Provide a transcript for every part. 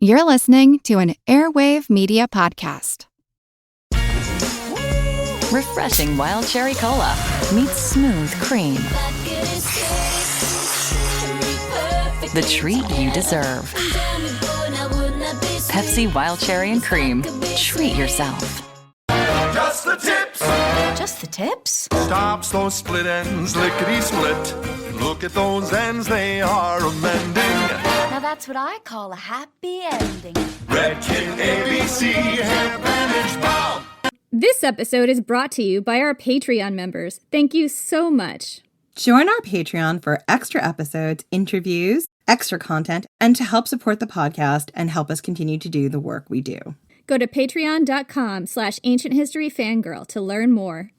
You're listening to an Airwave Media Podcast. Refreshing wild cherry cola meets smooth cream. The treat you deserve. Pepsi Wild Cherry and Cream. Treat yourself. Just the tips. Just the tips? Stops those split ends, lickety-split. Look at those ends, they are amending. Now that's what I call a happy ending. Red Kit ABC Hair Bandage Balm. This episode is brought to you by our Patreon members. Thank you so much. Join our Patreon for extra episodes, interviews, extra content, and to help support the podcast and help us continue to do the work we do. Go to patreon.com/ancienthistoryfangirl to learn more.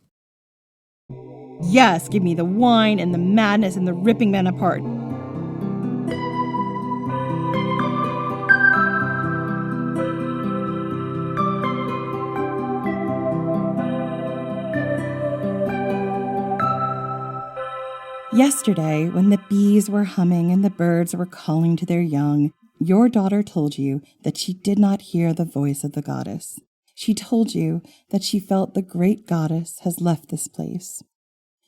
Yes, give me the wine and the madness and the ripping men apart. Yesterday, when the bees were humming and the birds were calling to their young, your daughter told you that she did not hear the voice of the goddess. She told you that she felt the great goddess has left this place.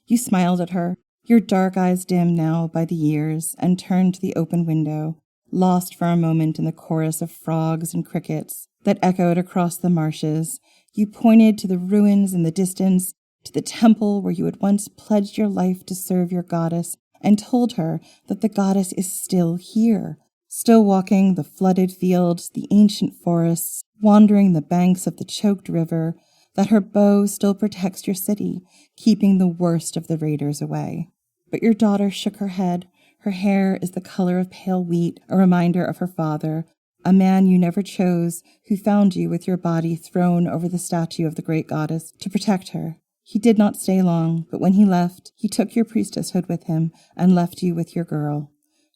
You smiled at her, your dark eyes dim now by the years, and turned to the open window, lost for a moment in the chorus of frogs and crickets that echoed across the marshes. You pointed to the ruins in the distance, to the temple where you had once pledged your life to serve your goddess, and told her that the goddess is still here, still walking the flooded fields, the ancient forests, wandering the banks of the choked river, that her bow still protects your city, keeping the worst of the raiders away. But your daughter shook her head. Her hair is the color of pale wheat, a reminder of her father, a man you never chose, who found you with your body thrown over the statue of the great goddess to protect her. He did not stay long, but when he left, he took your priestesshood with him and left you with your girl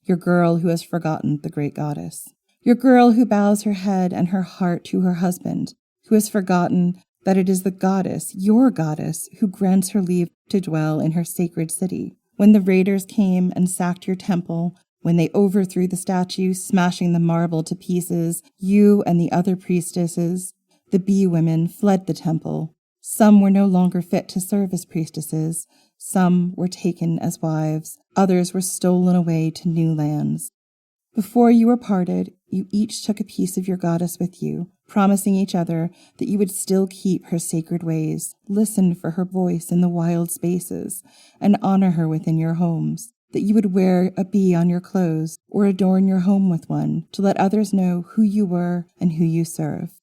who has forgotten the great goddess. Your girl who bows her head and her heart to her husband, who has forgotten that it is the goddess, your goddess, who grants her leave to dwell in her sacred city. When the raiders came and sacked your temple, when they overthrew the statue, smashing the marble to pieces, you and the other priestesses, the bee women, fled the temple. Some were no longer fit to serve as priestesses. Some were taken as wives. Others were stolen away to new lands. Before you were parted, you each took a piece of your goddess with you, promising each other that you would still keep her sacred ways, listen for her voice in the wild spaces, and honor her within your homes, that you would wear a bee on your clothes or adorn your home with one to let others know who you were and who you serve.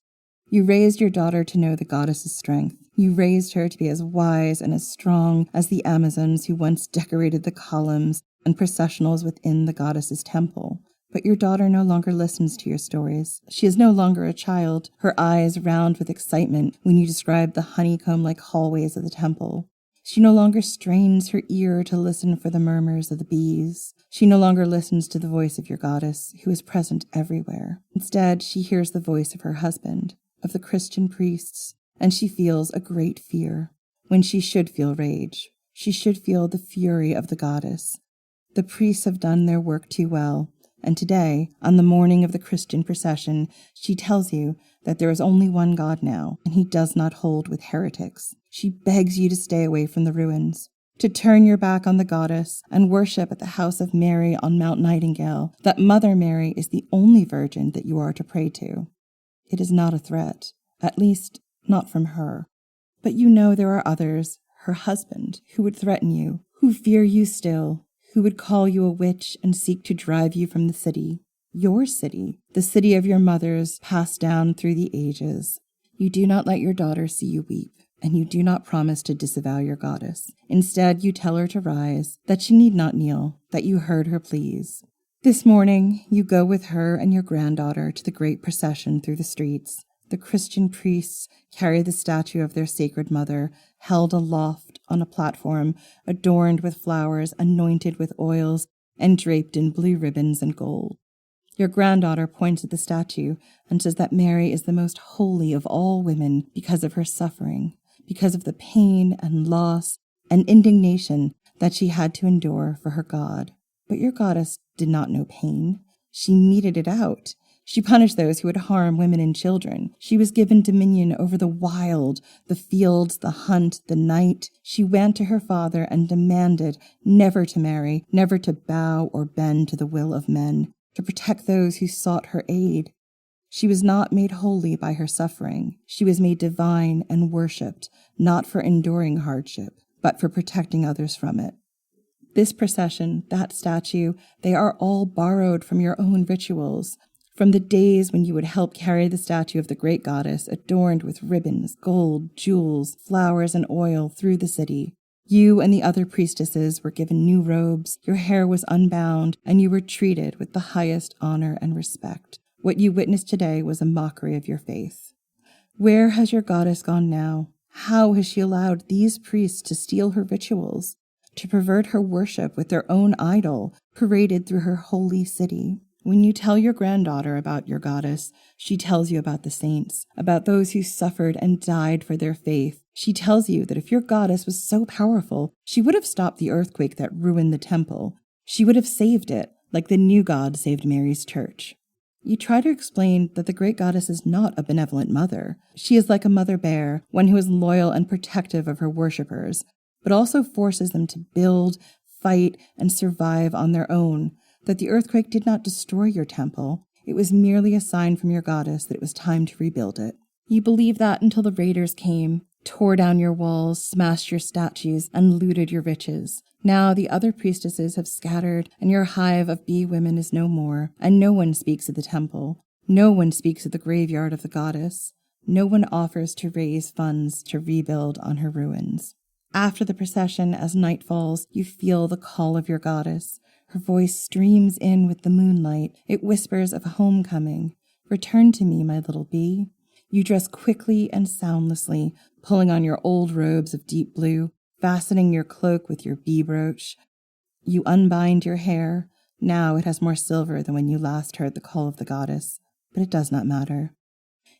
You raised your daughter to know the goddess's strength. You raised her to be as wise and as strong as the Amazons who once decorated the columns and processionals within the goddess's temple. But your daughter no longer listens to your stories. She is no longer a child, her eyes round with excitement when you describe the honeycomb-like hallways of the temple. She no longer strains her ear to listen for the murmurs of the bees. She no longer listens to the voice of your goddess, who is present everywhere. Instead, she hears the voice of her husband, of the Christian priests, and she feels a great fear. When she should feel rage, she should feel the fury of the goddess. The priests have done their work too well, and today, on the morning of the Christian procession, she tells you that there is only one God now, and he does not hold with heretics. She begs you to stay away from the ruins, to turn your back on the goddess and worship at the house of Mary on Mount Nightingale, that Mother Mary is the only virgin that you are to pray to. It is not a threat, at least not from her. But you know there are others, her husband, who would threaten you, who fear you still, who would call you a witch and seek to drive you from the city, your city, the city of your mothers passed down through the ages. You do not let your daughter see you weep, and you do not promise to disavow your goddess. Instead, you tell her to rise, that she need not kneel, that you heard her pleas. This morning, you go with her and your granddaughter to the great procession through the streets. The Christian priests carry the statue of their sacred mother, held aloft on a platform, adorned with flowers, anointed with oils, and draped in blue ribbons and gold. Your granddaughter points at the statue and says that Mary is the most holy of all women because of her suffering, because of the pain and loss and indignation that she had to endure for her God. But your goddess did not know pain. She meted it out. She punished those who would harm women and children. She was given dominion over the wild, the fields, the hunt, the night. She went to her father and demanded never to marry, never to bow or bend to the will of men, to protect those who sought her aid. She was not made holy by her suffering. She was made divine and worshipped, not for enduring hardship, but for protecting others from it. This procession, that statue, they are all borrowed from your own rituals, from the days when you would help carry the statue of the great goddess adorned with ribbons, gold, jewels, flowers, and oil through the city. You and the other priestesses were given new robes, your hair was unbound, and you were treated with the highest honor and respect. What you witnessed today was a mockery of your faith. Where has your goddess gone now? How has she allowed these priests to steal her rituals, to pervert her worship with their own idol, paraded through her holy city? When you tell your granddaughter about your goddess, she tells you about the saints, about those who suffered and died for their faith. She tells you that if your goddess was so powerful, she would have stopped the earthquake that ruined the temple. She would have saved it, like the new God saved Mary's church. You try to explain that the great goddess is not a benevolent mother. She is like a mother bear, one who is loyal and protective of her worshippers, but also forces them to build, fight, and survive on their own, that the earthquake did not destroy your temple. It was merely a sign from your goddess that it was time to rebuild it. You believed that until the raiders came, tore down your walls, smashed your statues, and looted your riches. Now the other priestesses have scattered, and your hive of bee women is no more, and no one speaks of the temple. No one speaks of the graveyard of the goddess. No one offers to raise funds to rebuild on her ruins. After the procession, as night falls, you feel the call of your goddess. Her voice streams in with the moonlight. It whispers of homecoming. Return to me, my little bee. You dress quickly and soundlessly, pulling on your old robes of deep blue, fastening your cloak with your bee brooch. You unbind your hair. Now it has more silver than when you last heard the call of the goddess, but it does not matter.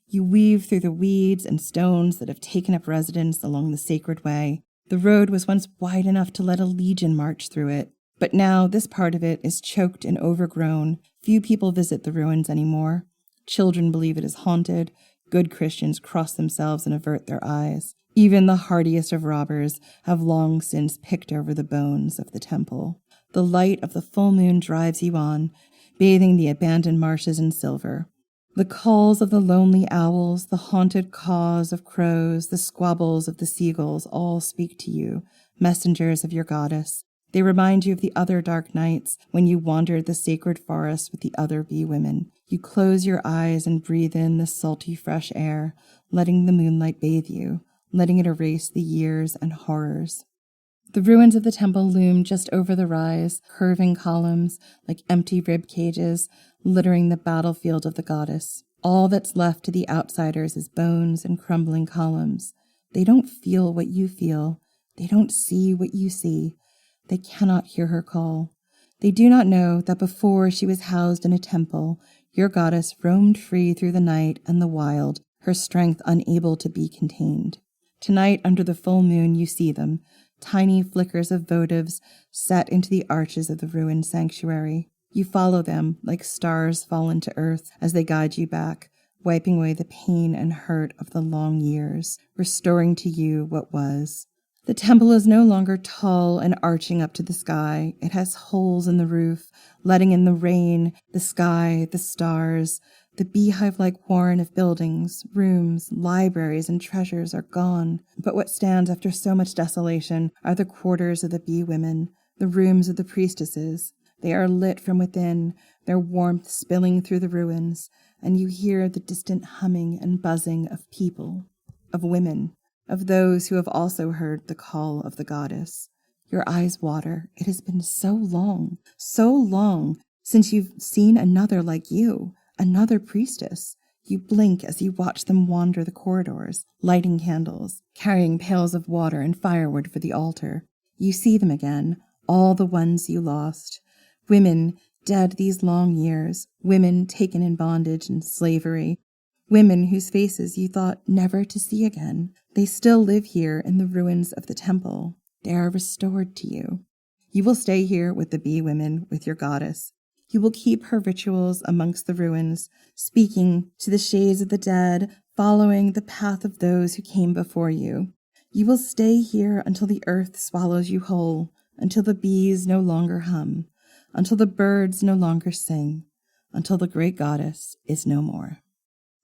You weave through the weeds and stones that have taken up residence along the sacred way. The road was once wide enough to let a legion march through it, but now this part of it is choked and overgrown. Few people visit the ruins anymore. Children believe it is haunted. Good Christians cross themselves and avert their eyes. Even the hardiest of robbers have long since picked over the bones of the temple. The light of the full moon drives you on, bathing the abandoned marshes in silver. The calls of the lonely owls, the haunted caws of crows, the squabbles of the seagulls all speak to you, messengers of your goddess. They remind you of the other dark nights when you wandered the sacred forest with the other bee women. You close your eyes and breathe in the salty, fresh air, letting the moonlight bathe you, letting it erase the years and horrors. The ruins of the temple loom just over the rise, curving columns like empty rib cages, littering the battlefield of the goddess. All that's left to the outsiders is bones and crumbling columns. They don't feel what you feel. They don't see what you see. They cannot hear her call. They do not know that before she was housed in a temple, your goddess roamed free through the night and the wild, her strength unable to be contained. Tonight, under the full moon, you see them, tiny flickers of votives set into the arches of the ruined sanctuary. You follow them like stars fallen to earth as they guide you back, wiping away the pain and hurt of the long years, restoring to you what was. The temple is no longer tall and arching up to the sky. It has holes in the roof, letting in the rain, the sky, the stars. The beehive-like warren of buildings, rooms, libraries, and treasures are gone. But what stands after so much desolation are the quarters of the bee women, the rooms of the priestesses. They are lit from within, their warmth spilling through the ruins, and you hear the distant humming and buzzing of people, of women, of those who have also heard the call of the goddess. Your eyes water. It has been so long since you've seen another like you, another priestess. You blink as you watch them wander the corridors, lighting candles, carrying pails of water and firewood for the altar. You see them again, all the ones you lost. Women dead these long years, women taken in bondage and slavery, women whose faces you thought never to see again. They still live here in the ruins of the temple. They are restored to you. You will stay here with the bee women, with your goddess. You will keep her rituals amongst the ruins, speaking to the shades of the dead, following the path of those who came before you. You will stay here until the earth swallows you whole, until the bees no longer hum, until the birds no longer sing, until the great goddess is no more.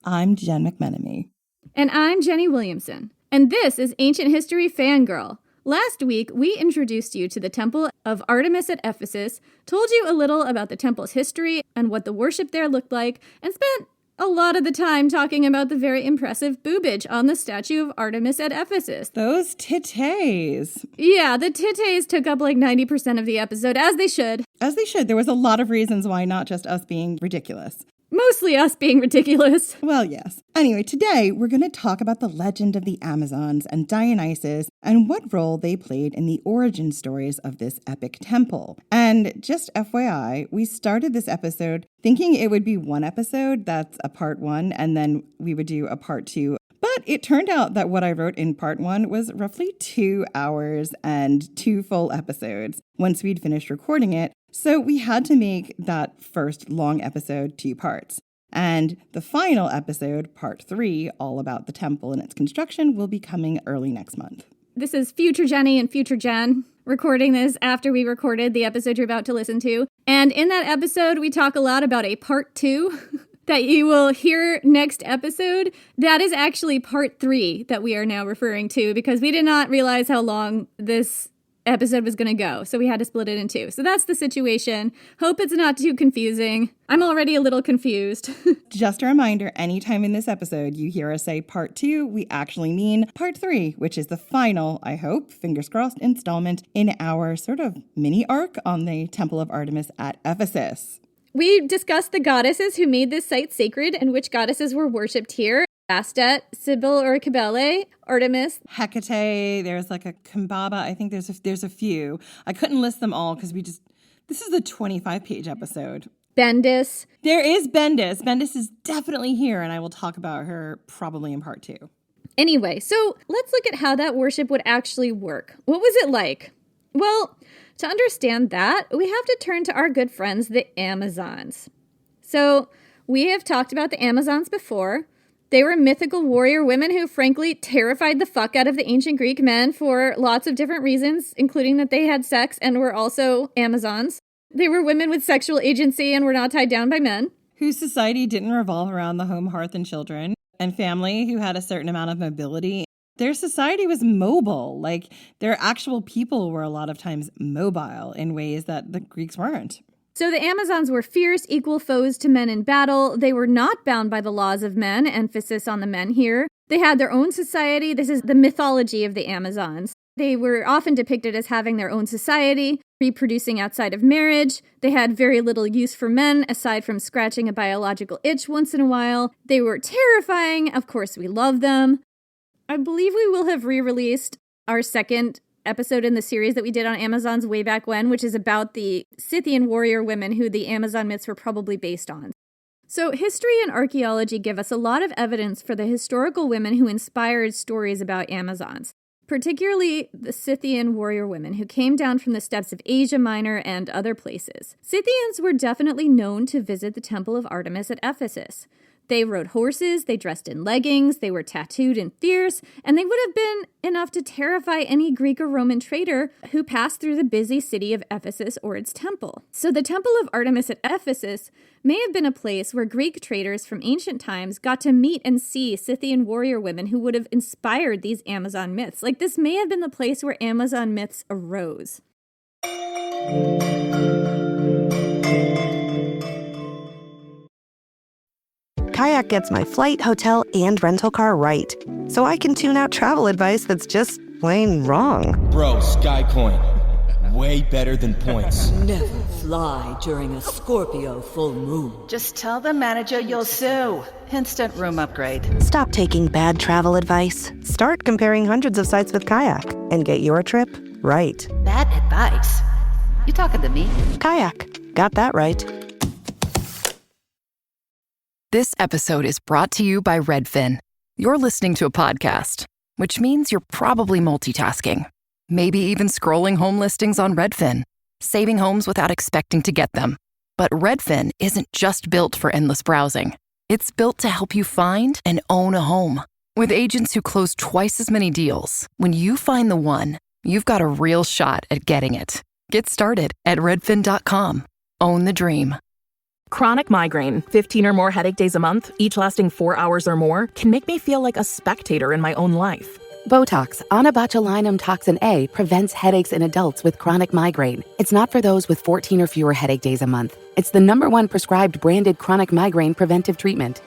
I'm Jen McMenemy. And I'm Jenny Williamson. And this is Ancient History Fangirl. Last week, we introduced you to the Temple of Artemis at Ephesus, told you a little about the temple's history and what the worship there looked like, and spent a lot of the time talking about the very impressive boobage on the statue of Artemis at Ephesus. Those titties. Yeah, the titties took up like 90% of the episode, as they should. As they should. There was a lot of reasons why, not just us being ridiculous. Mostly us being ridiculous. Well, yes. Anyway, today we're going to talk about the legend of the Amazons and Dionysus and what role they played in the origin stories of this epic temple. And just FYI, we started this episode thinking it would be one episode, that's a part one, and then we would do a part two. But it turned out that what I wrote in part one was roughly 2 hours and 2 full episodes once we'd finished recording it. So we had to make that first long episode 2 parts. And the final episode, part 3, all about the temple and its construction, will be coming early next month. This is future Jenny and future Jen recording this after we recorded the episode you're about to listen to. And in that episode, we talk a lot about a part 2 that you will hear next episode. That is actually part 3 that we are now referring to because we did not realize how long this episode was going to go, so we had to split it in 2. So that's the situation. Hope it's not too confusing. I'm already a little confused. Just a reminder, anytime in this episode you hear us say part 2, we actually mean part 3, which is the final, I hope, fingers crossed, installment in our sort of mini arc on the Temple of Artemis at Ephesus. We discussed the goddesses who made this site sacred and which goddesses were worshipped here. Bastet, Cybele or Kybele, Artemis, Hecate, there's like a Kybele, I think there's a few. I couldn't list them all because this is a 25-page episode. Bendis. There is Bendis. Bendis is definitely here, and I will talk about her probably in part 2. Anyway, so let's look at how that worship would actually work. What was it like? Well, to understand that, we have to turn to our good friends, the Amazons. So we have talked about the Amazons before. They were mythical warrior women who, frankly, terrified the fuck out of the ancient Greek men for lots of different reasons, including that they had sex and were also Amazons. They were women with sexual agency and were not tied down by men. Whose society didn't revolve around the home, hearth, and children, and family who had a certain amount of mobility. Their society was mobile. Like, their actual people were a lot of times mobile in ways that the Greeks weren't. So the Amazons were fierce, equal foes to men in battle. They were not bound by the laws of men, emphasis on the men here. They had their own society. This is the mythology of the Amazons. They were often depicted as having their own society, reproducing outside of marriage. They had very little use for men, aside from scratching a biological itch once in a while. They were terrifying. Of course, we love them. I believe we will have re-released our second episode in the series that we did on Amazons way back when, which is about the Scythian warrior women who the Amazon myths were probably based on. So history and archaeology give us a lot of evidence for the historical women who inspired stories about Amazons, particularly the Scythian warrior women who came down from the steppes of Asia Minor and other places. Scythians were definitely known to visit the Temple of Artemis at Ephesus. They rode horses, they dressed in leggings, they were tattooed and fierce, and they would have been enough to terrify any Greek or Roman trader who passed through the busy city of Ephesus or its temple. So the Temple of Artemis at Ephesus may have been a place where Greek traders from ancient times got to meet and see Scythian warrior women who would have inspired these Amazon myths. Like, this may have been the place where Amazon myths arose. Kayak gets my flight, hotel, and rental car right, so I can tune out travel advice that's just plain wrong. Bro, Skycoin. Way better than points. Never fly during a Scorpio full moon. Just tell the manager you'll sue. Instant room upgrade. Stop taking bad travel advice. Start comparing hundreds of sites with Kayak and get your trip right. Bad advice? You talking to me? Kayak. Got that right. This episode is brought to you by Redfin. You're listening to a podcast, which means you're probably multitasking. Maybe even scrolling home listings on Redfin, saving homes without expecting to get them. But Redfin isn't just built for endless browsing. It's built to help you find and own a home. With agents who close twice as many deals, when you find the one, you've got a real shot at getting it. Get started at redfin.com. Own the dream. Chronic migraine, 15 or more headache days a month, each lasting 4 hours or more, can make me feel like a spectator in my own life. Botox, onabotulinum toxin A, prevents headaches in adults with chronic migraine. It's not for those with 14 or fewer headache days a month. It's the #1 prescribed branded chronic migraine preventive treatment.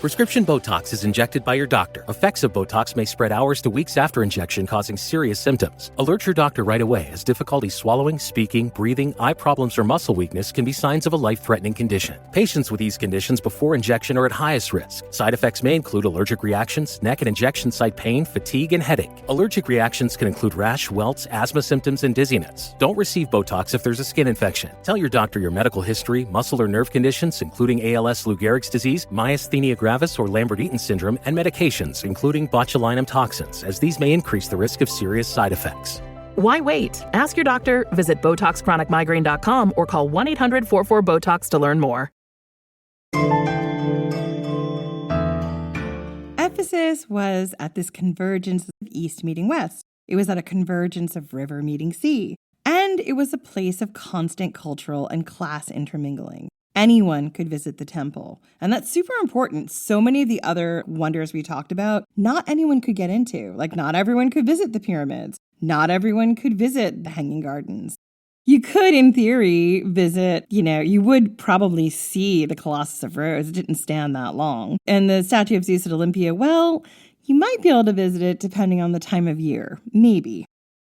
Prescription Botox is injected by your doctor. Effects of Botox may spread hours to weeks after injection, causing serious symptoms. Alert your doctor right away, as difficulty swallowing, speaking, breathing, eye problems, or muscle weakness can be signs of a life-threatening condition. Patients with these conditions before injection are at highest risk. Side effects may include allergic reactions, neck and injection site pain, fatigue, and headache. Allergic reactions can include rash, welts, asthma symptoms, and dizziness. Don't receive Botox if there's a skin infection. Tell your doctor your medical history, muscle or nerve conditions, including ALS, Lou Gehrig's disease, myasthenia gravis, or Lambert-Eaton syndrome, and medications, including botulinum toxins, as these may increase the risk of serious side effects. Why wait? Ask your doctor, visit BotoxChronicMigraine.com, or call 1-800-44-BOTOX to learn more. Ephesus was at this convergence of east meeting west. It was at a convergence of river meeting sea. And it was a place of constant cultural and class intermingling. Anyone could visit the temple. And that's super important. So many of the other wonders we talked about, not anyone could get into. Like, not everyone could visit the pyramids. Not everyone could visit the Hanging Gardens. You could, in theory, visit, you would probably see the Colossus of Rhodes. It didn't stand that long. And the statue of Zeus at Olympia, well, you might be able to visit it depending on the time of year. Maybe.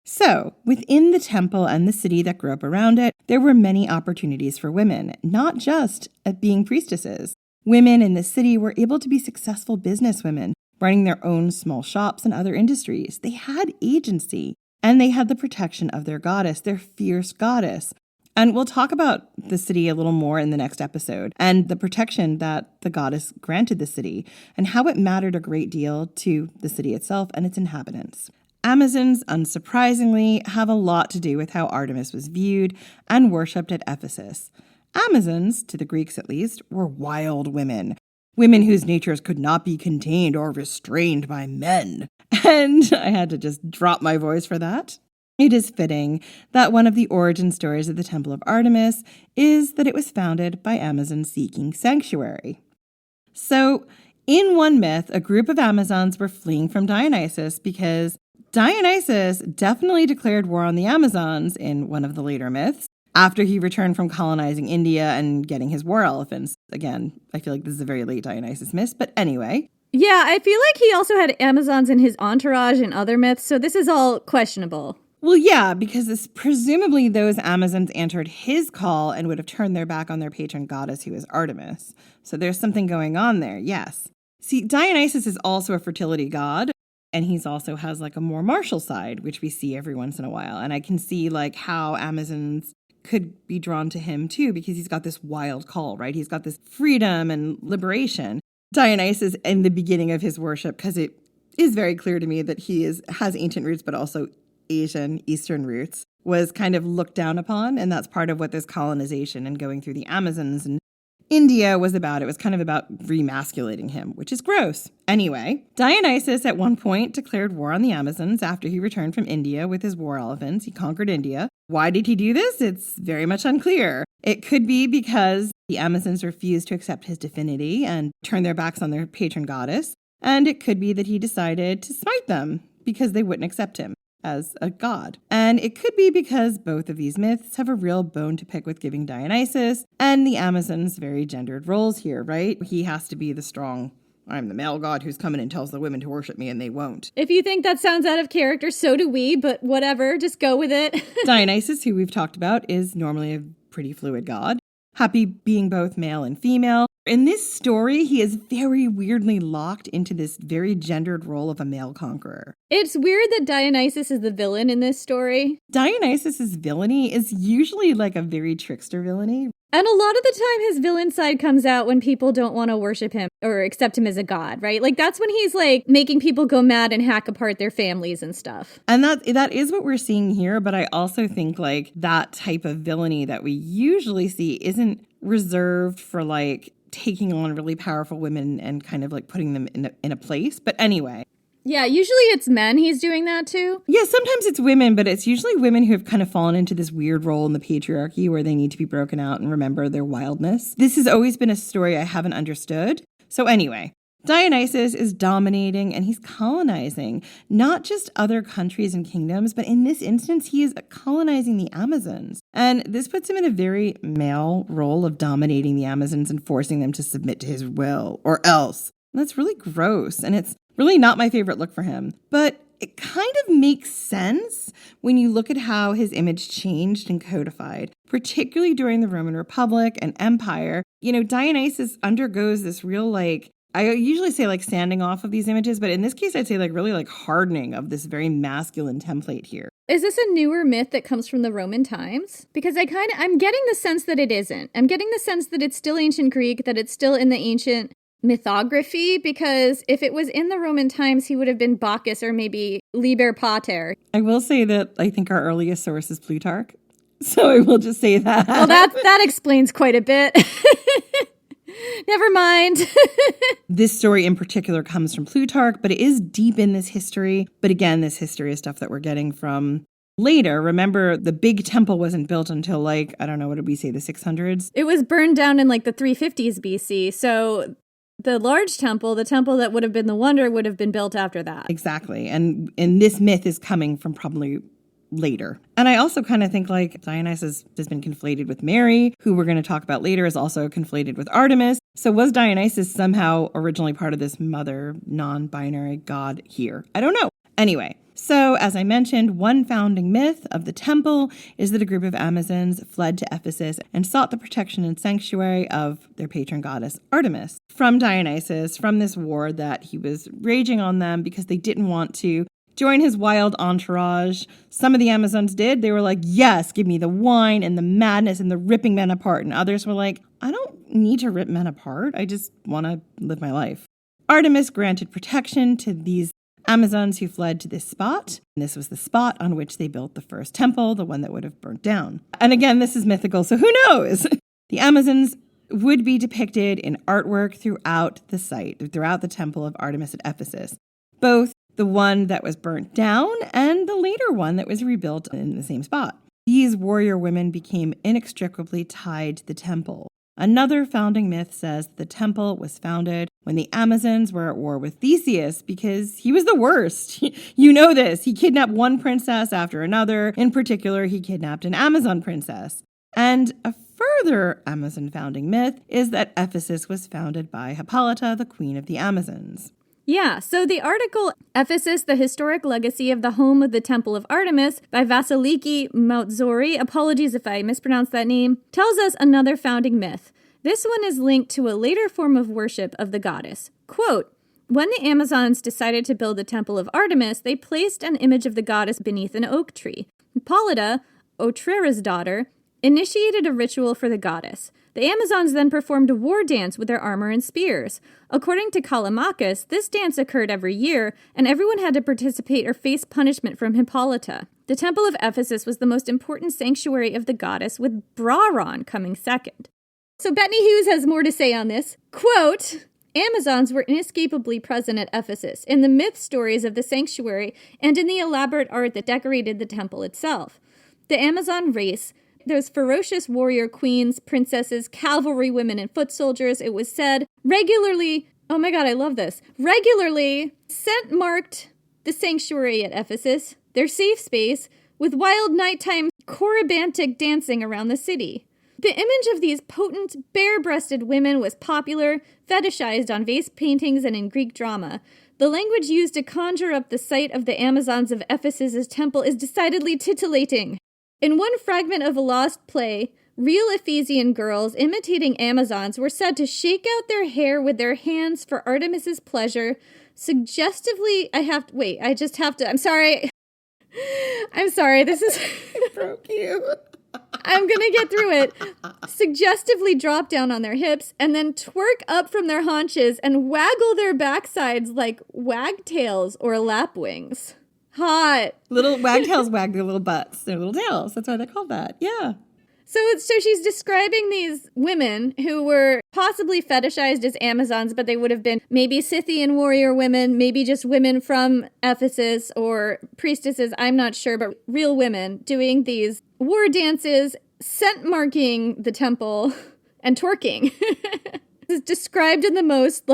So, within the temple and the city that grew up around it, there were many opportunities for women, not just at being priestesses. Women in the city were able to be successful businesswomen, running their own small shops and other industries. They had agency, and they had the protection of their goddess, their fierce goddess. And we'll talk about the city a little more in the next episode, and the protection that the goddess granted the city, and how it mattered a great deal to the city itself and its inhabitants. Amazons, unsurprisingly, have a lot to do with how Artemis was viewed and worshipped at Ephesus. Amazons, to the Greeks at least, were wild women. Women whose natures could not be contained or restrained by men. And I had to just drop my voice for that. It is fitting that one of the origin stories of the Temple of Artemis is that it was founded by Amazons seeking sanctuary. So, in one myth, a group of Amazons were fleeing from Dionysus because Dionysus definitely declared war on the Amazons in one of the later myths after he returned from colonizing India and getting his war elephants. Again, I feel like this is a very late Dionysus myth, but anyway. Yeah, I feel like he also had Amazons in his entourage in other myths, so this is all questionable. Well, yeah, because presumably those Amazons answered his call and would have turned their back on their patron goddess, who is Artemis. So there's something going on there, yes. See, Dionysus is also a fertility god. And he's also has like a more martial side, which we see every once in a while. And I can see like how Amazons could be drawn to him too, because he's got this wild call, right? He's got this freedom and liberation. Dionysus in the beginning of his worship, because it is very clear to me that he has ancient roots, but also Asian, Eastern roots, was kind of looked down upon. And that's part of what this colonization and going through the Amazons and India was about. It was kind of about remasculating him, which is gross. Anyway, Dionysus at one point declared war on the Amazons after he returned from India with his war elephants. He conquered India. Why did he do this? It's very much unclear. It could be because the Amazons refused to accept his divinity and turned their backs on their patron goddess. And it could be that he decided to smite them because they wouldn't accept him as a god. And it could be because both of these myths have a real bone to pick with giving Dionysus and the Amazons very gendered roles here, right? He has to be the strong, I'm the male god who's coming and tells the women to worship me, and they won't. If you think that sounds out of character, so do we, but whatever, just go with it. Dionysus, who we've talked about, is normally a pretty fluid god, happy being both male and female. In this story, he is very weirdly locked into this very gendered role of a male conqueror. It's weird that Dionysus is the villain in this story. Dionysus's villainy is usually like a very trickster villainy. And a lot of the time his villain side comes out when people don't want to worship him or accept him as a god, right? Like that's when he's like making people go mad and hack apart their families and stuff. And that is what we're seeing here, but I also think like that type of villainy that we usually see isn't reserved for like taking on really powerful women and kind of like putting them in a place. But anyway. Yeah, usually it's men he's doing that to. Yeah, sometimes it's women, but it's usually women who have kind of fallen into this weird role in the patriarchy where they need to be broken out and remember their wildness. This has always been a story I haven't understood. So anyway, Dionysus is dominating and he's colonizing not just other countries and kingdoms, but in this instance, he is colonizing the Amazons. And this puts him in a very male role of dominating the Amazons and forcing them to submit to his will, or else. And that's really gross, and it's really not my favorite look for him. But it kind of makes sense when you look at how his image changed and codified, particularly during the Roman Republic and Empire. You know, Dionysus undergoes this real like, I usually say like sanding off of these images, but in this case, I'd say like really like hardening of this very masculine template here. Is this a newer myth that comes from the Roman times? Because I'm getting the sense that it isn't. I'm getting the sense that it's still ancient Greek, that it's still in the ancient mythography, because if it was in the Roman times, he would have been Bacchus or maybe Liber Pater. I will say that I think our earliest source is Plutarch. So I will just say that. Well, that explains quite a bit. Never mind. This story in particular comes from Plutarch, but it is deep in this history. But again, this history is stuff that we're getting from later. Remember, the big temple wasn't built until like, I don't know, what did we say, the 600s? It was burned down in like the 350s BC. So the large temple, the temple that would have been the wonder, would have been built after that. Exactly. And this myth is coming from probably later. And I also kind of think like Dionysus has been conflated with Mary, who we're going to talk about later is also conflated with Artemis. So was Dionysus somehow originally part of this mother non-binary god here? I don't know. Anyway, so as I mentioned, one founding myth of the temple is that a group of Amazons fled to Ephesus and sought the protection and sanctuary of their patron goddess Artemis from Dionysus, from this war that he was raging on them because they didn't want to join his wild entourage. Some of the Amazons did. They were like, yes, give me the wine and the madness and the ripping men apart. And others were like, I don't need to rip men apart. I just want to live my life. Artemis granted protection to these Amazons who fled to this spot. And this was the spot on which they built the first temple, the one that would have burnt down. And again, this is mythical, so who knows? The Amazons would be depicted in artwork throughout the site, throughout the Temple of Artemis at Ephesus. Both the one that was burnt down and the later one that was rebuilt in the same spot. These warrior women became inextricably tied to the temple. Another founding myth says the temple was founded when the Amazons were at war with Theseus because he was the worst. You know this. He kidnapped one princess after another. In particular, he kidnapped an Amazon princess. And a further Amazon founding myth is that Ephesus was founded by Hippolyta, the queen of the Amazons. Yeah, so the article, Ephesus, the Historic Legacy of the Home of the Temple of Artemis by Vasiliki Mautzori, apologies if I mispronounced that name, tells us another founding myth. This one is linked to a later form of worship of the goddess. Quote, when the Amazons decided to build the Temple of Artemis, they placed an image of the goddess beneath an oak tree. Hippolyta, Otrera's daughter, initiated a ritual for the goddess. The Amazons then performed a war dance with their armor and spears. According to Callimachus, this dance occurred every year, and everyone had to participate or face punishment from Hippolyta. The Temple of Ephesus was the most important sanctuary of the goddess, with Brauron coming second. So Bettany Hughes has more to say on this. Quote, Amazons were inescapably present at Ephesus, in the myth stories of the sanctuary, and in the elaborate art that decorated the temple itself. The Amazon race, those ferocious warrior queens, princesses, cavalry women, and foot soldiers, it was said, regularly scent-marked the sanctuary at Ephesus, their safe space, with wild nighttime corybantic dancing around the city. The image of these potent, bare-breasted women was popular, fetishized on vase paintings and in Greek drama. The language used to conjure up the sight of the Amazons of Ephesus' temple is decidedly titillating. In one fragment of a lost play, real Ephesian girls imitating Amazons were said to shake out their hair with their hands for Artemis's pleasure, suggestively, I'm sorry, this is... broke you. I'm gonna get through it. Suggestively drop down on their hips and then twerk up from their haunches and waggle their backsides like wagtails or lapwings. Hot. Little wagtails wag their little butts, their little tails. That's why they call that. Yeah. So she's describing these women who were possibly fetishized as Amazons, but they would have been maybe Scythian warrior women, maybe just women from Ephesus or priestesses, I'm not sure, but real women doing these war dances, scent marking the temple, and twerking. This is described in the most,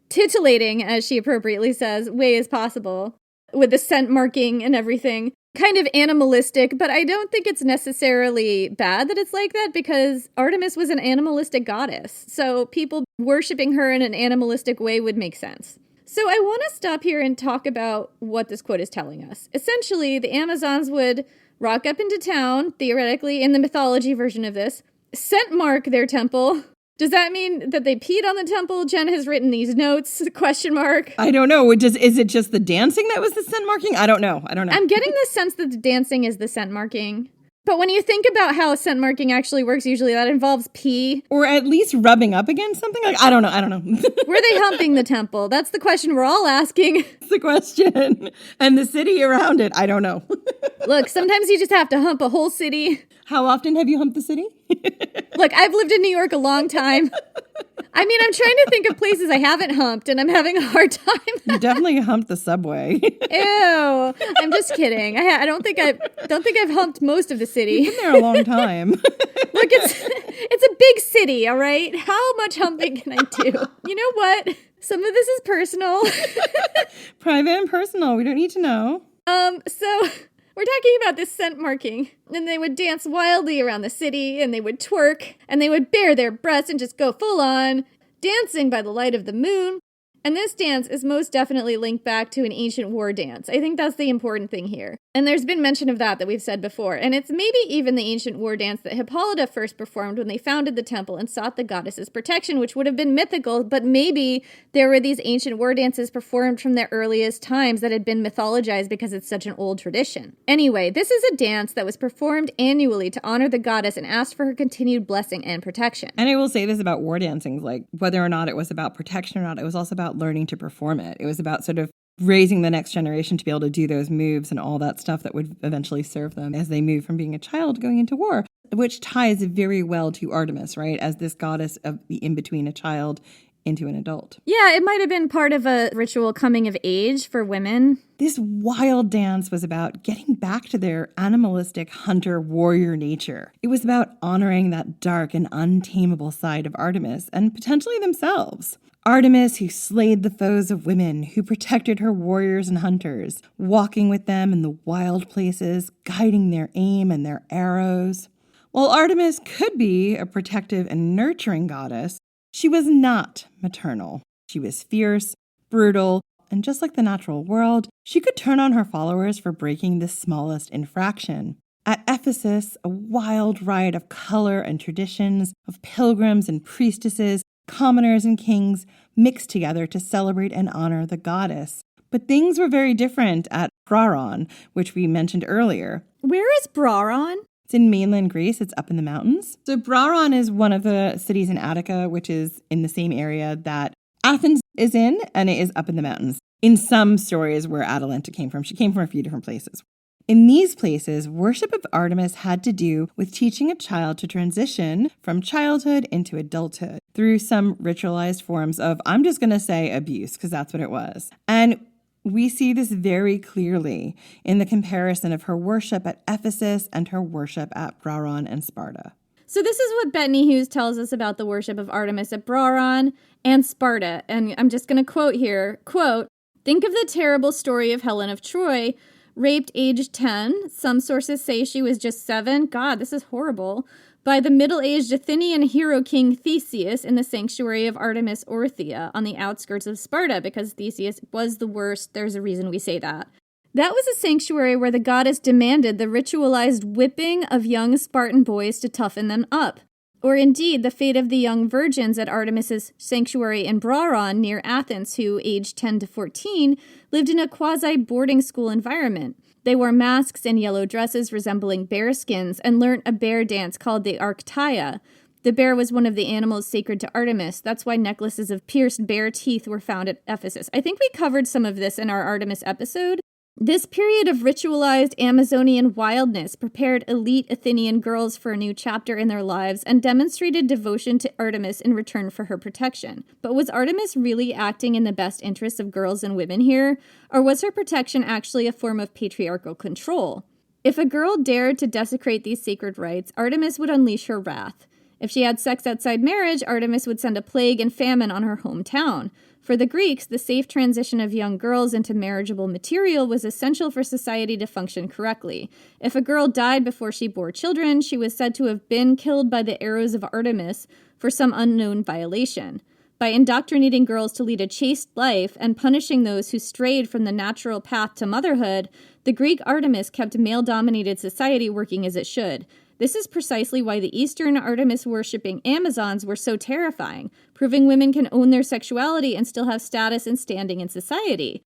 titillating, as she appropriately says, way as possible, with the scent marking and everything. Kind of animalistic, but I don't think it's necessarily bad that it's like that because Artemis was an animalistic goddess. So people worshiping her in an animalistic way would make sense. So I want to stop here and talk about what this quote is telling us. Essentially, the Amazons would rock up into town, theoretically, in the mythology version of this, scent mark their temple. Does that mean that they peed on the temple? Jen has written these notes, question mark. I don't know. Is it just the dancing that was the scent marking? I don't know. I'm getting the sense that the dancing is the scent marking. But when you think about how scent marking actually works, usually that involves pee. Or at least rubbing up against something. I don't know. Were they humping the temple? That's the question we're all asking. That's the question. And the city around it, I don't know. Look, sometimes you just have to hump a whole city. How often have you humped the city? Look, I've lived in New York a long time. I mean, I'm trying to think of places I haven't humped, and I'm having a hard time. You definitely humped the subway. Ew! I'm just kidding. I don't think I've humped most of the city. You've been there a long time. Look, it's a big city, all right. How much humping can I do? You know what? Some of this is personal. Private and personal. We don't need to know. So we're talking about this scent marking, and they would dance wildly around the city, and they would twerk, and they would bare their breasts and just go full on, dancing by the light of the moon. And this dance is most definitely linked back to an ancient war dance. I think that's the important thing here. And there's been mention of that we've said before. And it's maybe even the ancient war dance that Hippolyta first performed when they founded the temple and sought the goddess's protection, which would have been mythical, but maybe there were these ancient war dances performed from their earliest times that had been mythologized because it's such an old tradition. Anyway, this is a dance that was performed annually to honor the goddess and asked for her continued blessing and protection. And I will say this about war dancing, whether or not it was about protection or not, it was also about learning to perform it. It was about sort of raising the next generation to be able to do those moves and all that stuff that would eventually serve them as they move from being a child going into war, which ties very well to Artemis, right? As this goddess of the in-between a child into an adult. Yeah, it might have been part of a ritual coming of age for women. This wild dance was about getting back to their animalistic hunter-warrior nature. It was about honoring that dark and untameable side of Artemis and potentially themselves. Artemis, who slayed the foes of women, who protected her warriors and hunters, walking with them in the wild places, guiding their aim and their arrows. While Artemis could be a protective and nurturing goddess, she was not maternal. She was fierce, brutal, and just like the natural world, she could turn on her followers for breaking the smallest infraction. At Ephesus, a wild riot of color and traditions, of pilgrims and priestesses, commoners and kings mixed together to celebrate and honor the goddess. But things were very different at Braron, which we mentioned earlier. Where is Braron? It's in mainland Greece. It's up in the mountains. So Braron is one of the cities in Attica, which is in the same area that Athens is in, and it is up in the mountains. In some stories where Atalanta came from, she came from a few different places. In these places, worship of Artemis had to do with teaching a child to transition from childhood into adulthood through some ritualized forms of, I'm just going to say abuse, because that's what it was. And we see this very clearly in the comparison of her worship at Ephesus and her worship at Braron and Sparta. So this is what Bettany Hughes tells us about the worship of Artemis at Braron and Sparta. And I'm just going to quote here, quote, "Think of the terrible story of Helen of Troy, raped aged 10. Some sources say she was just 7. God, this is horrible. By the middle-aged Athenian hero king Theseus in the sanctuary of Artemis Orthia on the outskirts of Sparta, because Theseus was the worst. There's a reason we say that. That was a sanctuary where the goddess demanded the ritualized whipping of young Spartan boys to toughen them up. Or indeed, the fate of the young virgins at Artemis's sanctuary in Braron near Athens who, aged 10 to 14, lived in a quasi-boarding school environment. They wore masks and yellow dresses resembling bear skins and learnt a bear dance called the Arctia. The bear was one of the animals sacred to Artemis. That's why necklaces of pierced bear teeth were found at Ephesus. I think we covered some of this in our Artemis episode, This period of ritualized Amazonian wildness prepared elite Athenian girls for a new chapter in their lives and demonstrated devotion to Artemis in return for her protection. But was Artemis really acting in the best interests of girls and women here? Or was her protection actually a form of patriarchal control? If a girl dared to desecrate these sacred rites, Artemis would unleash her wrath. If she had sex outside marriage, Artemis would send a plague and famine on her hometown. For the Greeks, the safe transition of young girls into marriageable material was essential for society to function correctly. If a girl died before she bore children, she was said to have been killed by the arrows of Artemis for some unknown violation. By indoctrinating girls to lead a chaste life and punishing those who strayed from the natural path to motherhood, the Greek Artemis kept male-dominated society working as it should. This is precisely why the Eastern Artemis-worshipping Amazons were so terrifying, proving women can own their sexuality and still have status and standing in society.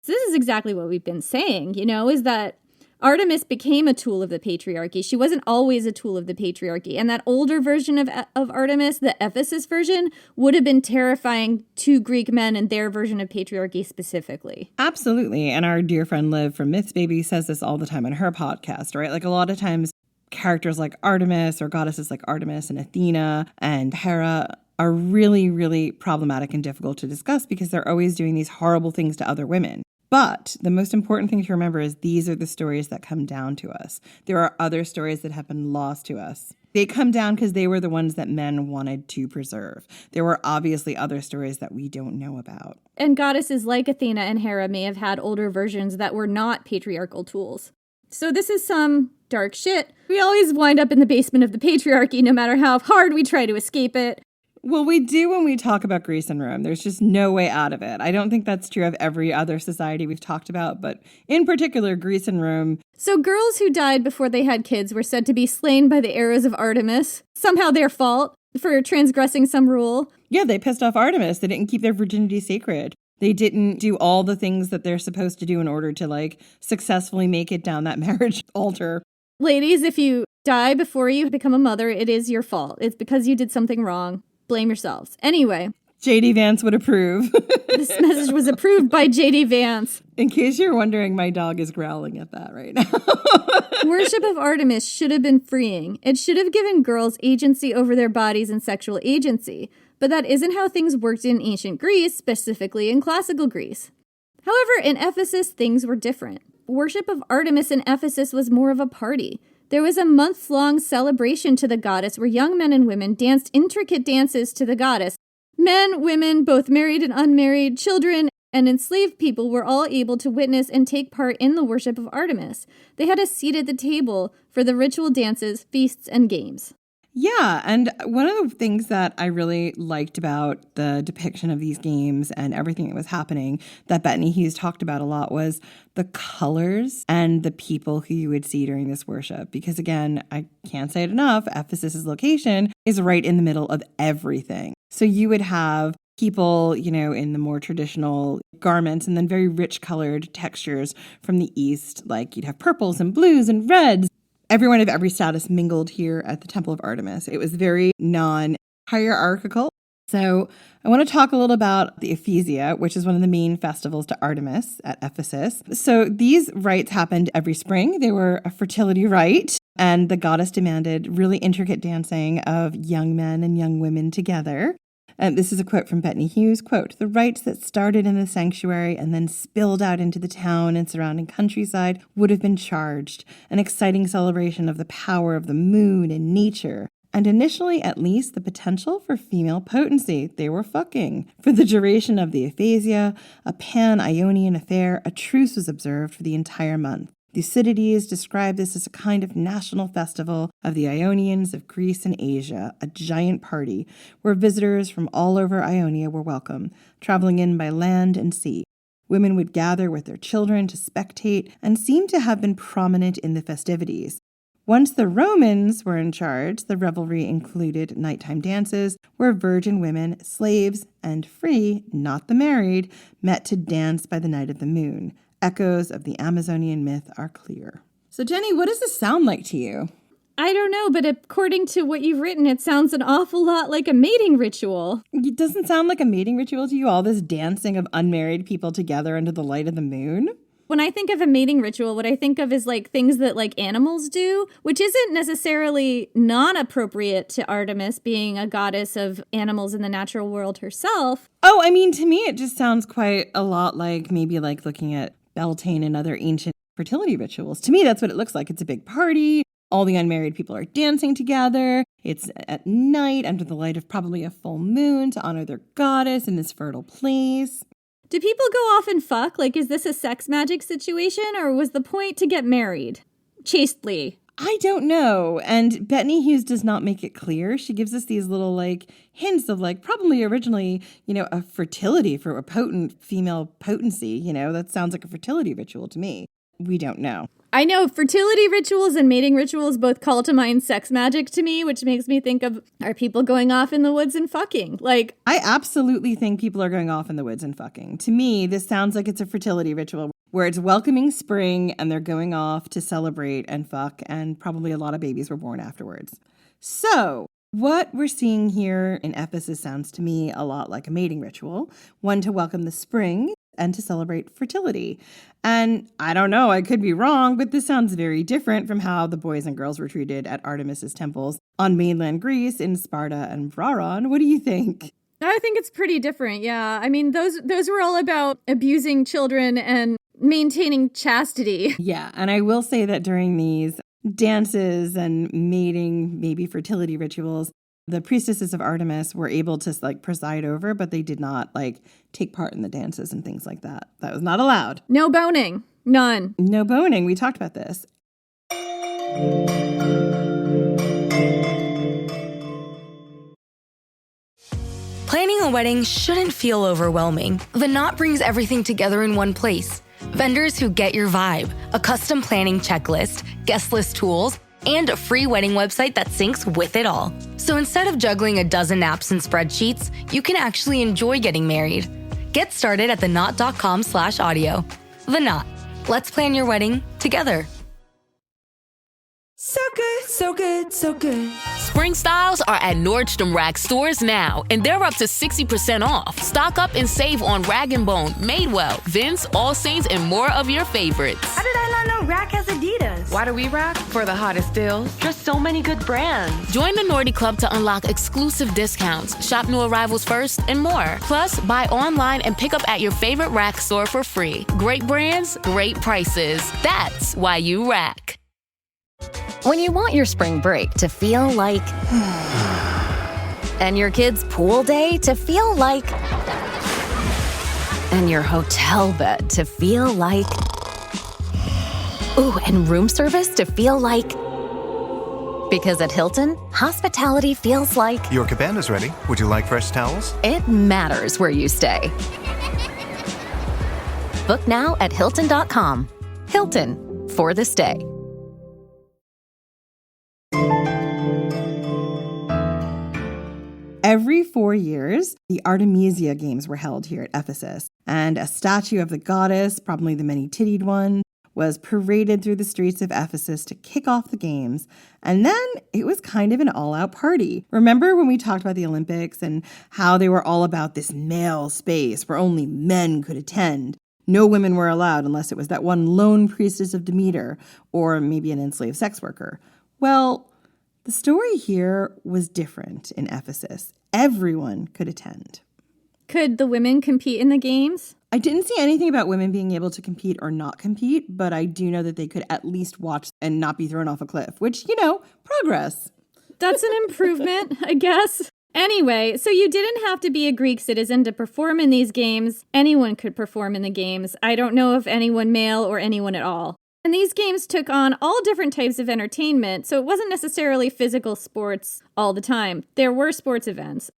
So this is exactly what we've been saying, is that Artemis became a tool of the patriarchy. She wasn't always a tool of the patriarchy. And that older version of Artemis, the Ephesus version, would have been terrifying to Greek men and their version of patriarchy specifically. Absolutely. And our dear friend Liv from Myths Baby says this all the time on her podcast, right? Like a lot of times characters like Artemis or goddesses like Artemis and Athena and Hera are really, really problematic and difficult to discuss because they're always doing these horrible things to other women. But the most important thing to remember is these are the stories that come down to us. There are other stories that have been lost to us. They come down because they were the ones that men wanted to preserve. There were obviously other stories that we don't know about. And goddesses like Athena and Hera may have had older versions that were not patriarchal tools. So this is some dark shit. We always wind up in the basement of the patriarchy no matter how hard we try to escape it. Well, we do when we talk about Greece and Rome. There's just no way out of it. I don't think that's true of every other society we've talked about, but in particular, Greece and Rome. So girls who died before they had kids were said to be slain by the arrows of Artemis, somehow their fault for transgressing some rule. Yeah, they pissed off Artemis. They didn't keep their virginity sacred. They didn't do all the things that they're supposed to do in order to, successfully make it down that marriage altar. Ladies, if you die before you become a mother, it is your fault. It's because you did something wrong. Blame yourselves. Anyway. J.D. Vance would approve. This message was approved by J.D. Vance. In case you're wondering, my dog is growling at that right now. Worship of Artemis should have been freeing. It should have given girls agency over their bodies and sexual agency. But that isn't how things worked in ancient Greece, specifically in classical Greece. However, in Ephesus, things were different. Worship of Artemis in Ephesus was more of a party. There was a month-long celebration to the goddess where young men and women danced intricate dances to the goddess. Men, women, both married and unmarried, children, and enslaved people were all able to witness and take part in the worship of Artemis. They had a seat at the table for the ritual dances, feasts, and games. Yeah, and one of the things that I really liked about the depiction of these games and everything that was happening that Bettany Hughes talked about a lot was the colors and the people who you would see during this worship. Because again, I can't say it enough, Ephesus's location is right in the middle of everything. So you would have people, in the more traditional garments and then very rich colored textures from the East. Like you'd have purples and blues and reds. Everyone of every status mingled here at the Temple of Artemis. It was very non-hierarchical. So I want to talk a little about the Ephesia, which is one of the main festivals to Artemis at Ephesus. So these rites happened every spring. They were a fertility rite, and the goddess demanded really intricate dancing of young men and young women together. And this is a quote from Bettany Hughes, quote, "The rites that started in the sanctuary and then spilled out into the town and surrounding countryside would have been charged, an exciting celebration of the power of the moon and nature, and initially at least the potential for female potency. They were fucking. For the duration of the Ephesia, a pan-Ionian affair, a truce was observed for the entire month. Thucydides described this as a kind of national festival of the Ionians of Greece and Asia, a giant party where visitors from all over Ionia were welcome, traveling in by land and sea. Women would gather with their children to spectate and seem to have been prominent in the festivities. Once the Romans were in charge, the revelry included nighttime dances where virgin women, slaves, and free, not the married, met to dance by the night of the moon. Echoes of the Amazonian myth are clear." So Jenny, what does this sound like to you? I don't know, but according to what you've written, it sounds an awful lot like a mating ritual. It doesn't sound like a mating ritual to you, all this dancing of unmarried people together under the light of the moon? When I think of a mating ritual, what I think of is like things that like animals do, which isn't necessarily non-appropriate to Artemis being a goddess of animals in the natural world herself. Oh, I mean, to me, it just sounds quite a lot like maybe like looking at Beltane and other ancient fertility rituals. To me, that's what it looks like. It's a big party. All the unmarried people are dancing together. It's at night under the light of probably a full moon to honor their goddess in this fertile place. Do people go off and fuck? Like, is this a sex magic situation, or was the point to get married? Chastely. I don't know. And Bettany Hughes does not make it clear. She gives us these little, like, hints of, like, probably originally, a fertility for a potent female potency. That sounds like a fertility ritual to me. We don't know. I know fertility rituals and mating rituals both call to mind sex magic to me, which makes me think of, are people going off in the woods and fucking? Like, I absolutely think people are going off in the woods and fucking. To me, this sounds like it's a fertility ritual where it's welcoming spring and they're going off to celebrate and fuck, and probably a lot of babies were born afterwards. So what we're seeing here in Ephesus sounds to me a lot like a mating ritual, one to welcome the spring and to celebrate fertility. And I don't know, I could be wrong, but this sounds very different from how the boys and girls were treated at Artemis's temples on mainland Greece in Sparta and Vraron. What do you think? I think it's pretty different, yeah. I mean, those were all about abusing children and maintaining chastity. Yeah, and I will say that during these dances and mating, maybe fertility rituals, the priestesses of Artemis were able to like preside over, but they did not like take part in the dances and things like that. That was not allowed. No boning. None. No boning. We talked about this. Planning a wedding shouldn't feel overwhelming. The Knot brings everything together in one place. Vendors who get your vibe, a custom planning checklist, guest list tools, and a free wedding website that syncs with it all. So instead of juggling a dozen apps and spreadsheets, you can actually enjoy getting married. Get started at theknot.com/audio. The Knot. Let's plan your wedding together. So good, so good, so good. Spring styles are at Nordstrom Rack stores now, and they're up to 60% off. Stock up and save on Rag & Bone, Madewell, Vince, All Saints, and more of your favorites. How did I not know Rack has Adidas? Why do we rack? For the hottest deals. Just so many good brands. Join the Nordy Club to unlock exclusive discounts, shop new arrivals first, and more. Plus, buy online and pick up at your favorite Rack store for free. Great brands, great prices. That's why you rack. When you want your spring break to feel like... and your kids' pool day to feel like... and your hotel bed to feel like... ooh, and room service to feel like... because at Hilton, hospitality feels like... Your cabana's ready. Would you like fresh towels? It matters where you stay. Book now at Hilton.com. Hilton, for the stay. Every 4 years, the Artemisia Games were held here at Ephesus, and a statue of the goddess, probably the many-tittied one, was paraded through the streets of Ephesus to kick off the games. And then it was kind of an all-out party. Remember when we talked about the Olympics and how they were all about this male space where only men could attend? No women were allowed unless it was that one lone priestess of Demeter or maybe an enslaved sex worker. Well, the story here was different in Ephesus. Everyone could attend. Could the women compete in the games? I didn't see anything about women being able to compete or not compete, but I do know that they could at least watch and not be thrown off a cliff, which, progress. That's an improvement, I guess. Anyway, so you didn't have to be a Greek citizen to perform in these games. Anyone could perform in the games. I don't know if anyone male or anyone at all. And these games took on all different types of entertainment, so it wasn't necessarily physical sports all the time. There were sports events.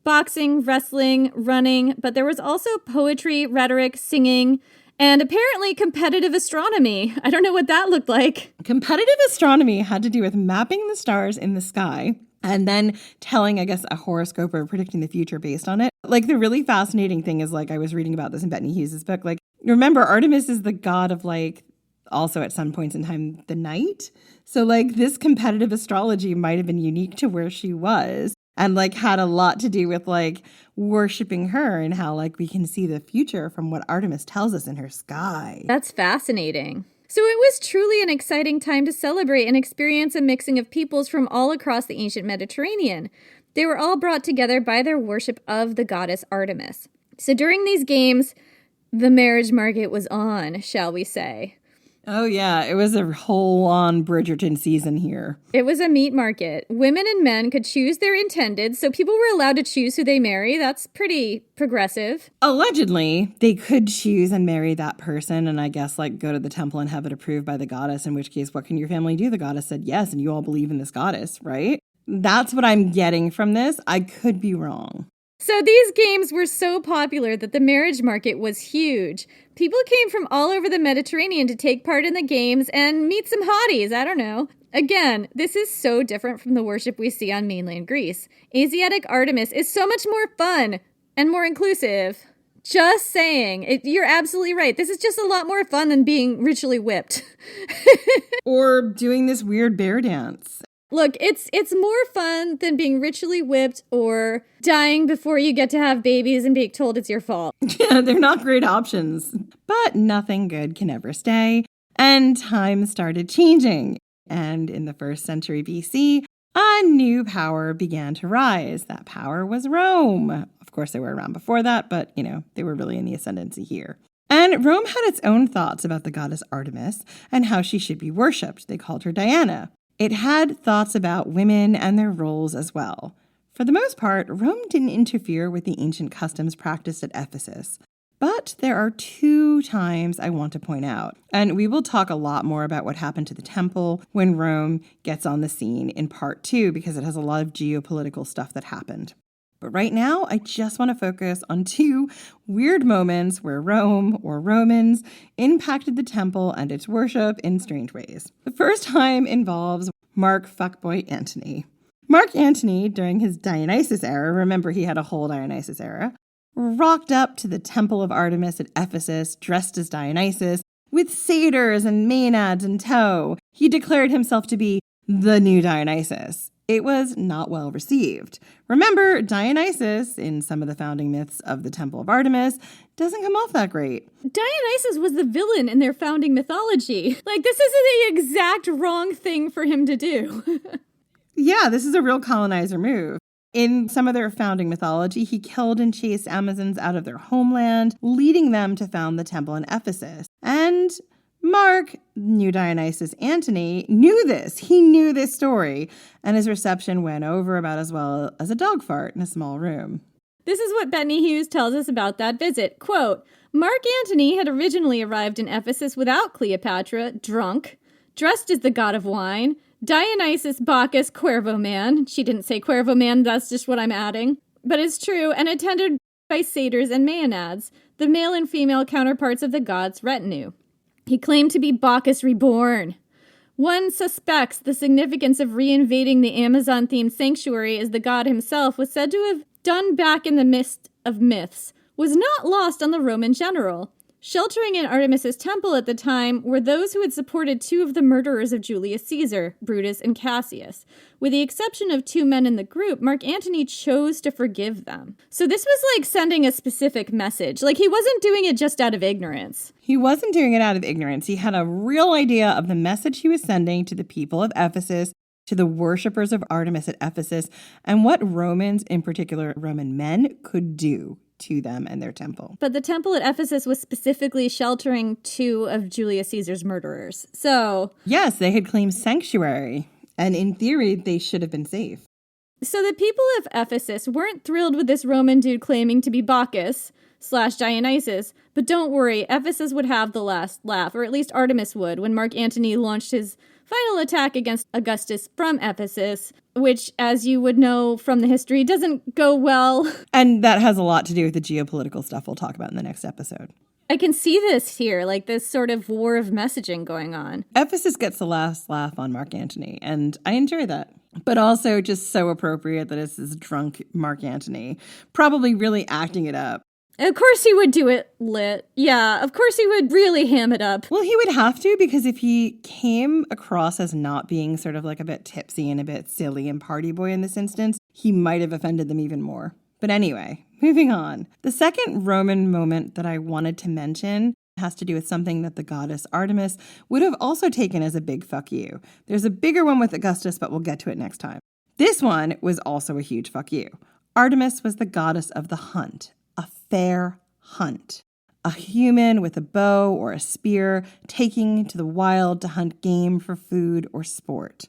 Boxing, wrestling, running, but there was also poetry, rhetoric, singing, and apparently competitive astronomy. I don't know what that looked like. Competitive astronomy had to do with mapping the stars in the sky and then telling, I guess, a horoscope or predicting the future based on it. Like, the really fascinating thing is, like, I was reading about this in Bettany Hughes' book. Like, remember, Artemis is the god of, like, also at some points in time, the night. So, like, this competitive astrology might have been unique to where she was. and like had a lot to do with like worshiping her and how like we can see the future from what Artemis tells us in her sky. That's fascinating. So it was truly an exciting time to celebrate and experience a mixing of peoples from all across the ancient Mediterranean. They were all brought together by their worship of the goddess Artemis. So during these games, the marriage market was on, shall we say. Oh, yeah. It was a whole-on Bridgerton season here. It was a meat market. Women and men could choose their intended, so people were allowed to choose who they marry. That's pretty progressive. Allegedly, they could choose and marry that person and I guess like go to the temple and have it approved by the goddess, in which case, what can your family do? The goddess said yes, and you all believe in this goddess, right? That's what I'm getting from this. I could be wrong. So these games were so popular that the marriage market was huge. People came from all over the Mediterranean to take part in the games and meet some hotties, I don't know. Again, this is so different from the worship we see on mainland Greece. Asiatic Artemis is so much more fun and more inclusive. Just saying. You're absolutely right. This is just a lot more fun than being ritually whipped. Or doing this weird bear dance. Look, it's more fun than being ritually whipped or dying before you get to have babies and being told it's your fault. Yeah, they're not great options. But nothing good can ever stay, and times started changing. And in the 1st century BC, a new power began to rise. That power was Rome. Of course, they were around before that, but, they were really in the ascendancy here. And Rome had its own thoughts about the goddess Artemis and how she should be worshipped. They called her Diana. It had thoughts about women and their roles as well. For the most part, Rome didn't interfere with the ancient customs practiced at Ephesus. But there are 2 times I want to point out, and we will talk a lot more about what happened to the temple when Rome gets on the scene in part 2, because it has a lot of geopolitical stuff that happened. But right now, I just want to focus on 2 weird moments where Rome, or Romans, impacted the temple and its worship in strange ways. The first time involves Mark Fuckboy Antony. Mark Antony, during his Dionysus era, remember he had a whole Dionysus era, rocked up to the Temple of Artemis at Ephesus dressed as Dionysus with satyrs and maenads in tow. He declared himself to be the new Dionysus. It was not well received. Remember, Dionysus, in some of the founding myths of the Temple of Artemis, doesn't come off that great. Dionysus was the villain in their founding mythology. Like, this is the exact wrong thing for him to do. Yeah, this is a real colonizer move. In some of their founding mythology, he killed and chased Amazons out of their homeland, leading them to found the temple in Ephesus. And Mark, new Dionysus Antony, knew this. He knew this story, and his reception went over about as well as a dog fart in a small room. This is what Bettany Hughes tells us about that visit. Quote, Mark Antony had originally arrived in Ephesus without Cleopatra, drunk, dressed as the god of wine, Dionysus, Bacchus, Cuervo Man. She didn't say Cuervo Man, that's just what I'm adding. But it's true, and attended by satyrs and maenads, the male and female counterparts of the god's retinue. He claimed to be Bacchus reborn. One suspects the significance of reinvading the Amazon-themed sanctuary as the god himself was said to have done back in the mist of myths, was not lost on the Roman general. Sheltering in Artemis's temple at the time were those who had supported 2 of the murderers of Julius Caesar, Brutus and Cassius. With the exception of 2 men in the group, Mark Antony chose to forgive them. So this was like sending a specific message. Like, he wasn't doing it just out of ignorance. He wasn't doing it out of ignorance. He had a real idea of the message he was sending to the people of Ephesus, to the worshippers of Artemis at Ephesus, and what Romans, in particular Roman men, could do to them and their temple. But the temple at Ephesus was specifically sheltering 2 of Julius Caesar's murderers. So yes, they had claimed sanctuary, and in theory, they should have been safe. So the people of Ephesus weren't thrilled with this Roman dude claiming to be Bacchus/Dionysus, but don't worry, Ephesus would have the last laugh, or at least Artemis would, when Mark Antony launched his final attack against Augustus from Ephesus, which, as you would know from the history, doesn't go well. And that has a lot to do with the geopolitical stuff we'll talk about in the next episode. I can see this here, like this sort of war of messaging going on. Ephesus gets the last laugh on Mark Antony, and I enjoy that. But also just so appropriate that it's this drunk Mark Antony, probably really acting it up. Of course he would do it lit. Yeah, of course he would really ham it up. Well, he would have to, because if he came across as not being sort of like a bit tipsy and a bit silly and party boy in this instance, he might have offended them even more. But anyway, moving on. The second Roman moment that I wanted to mention has to do with something that the goddess Artemis would have also taken as a big fuck you. There's a bigger one with Augustus, but we'll get to it next time. This one was also a huge fuck you. Artemis was the goddess of the hunt, a fair hunt. A human with a bow or a spear taking to the wild to hunt game for food or sport.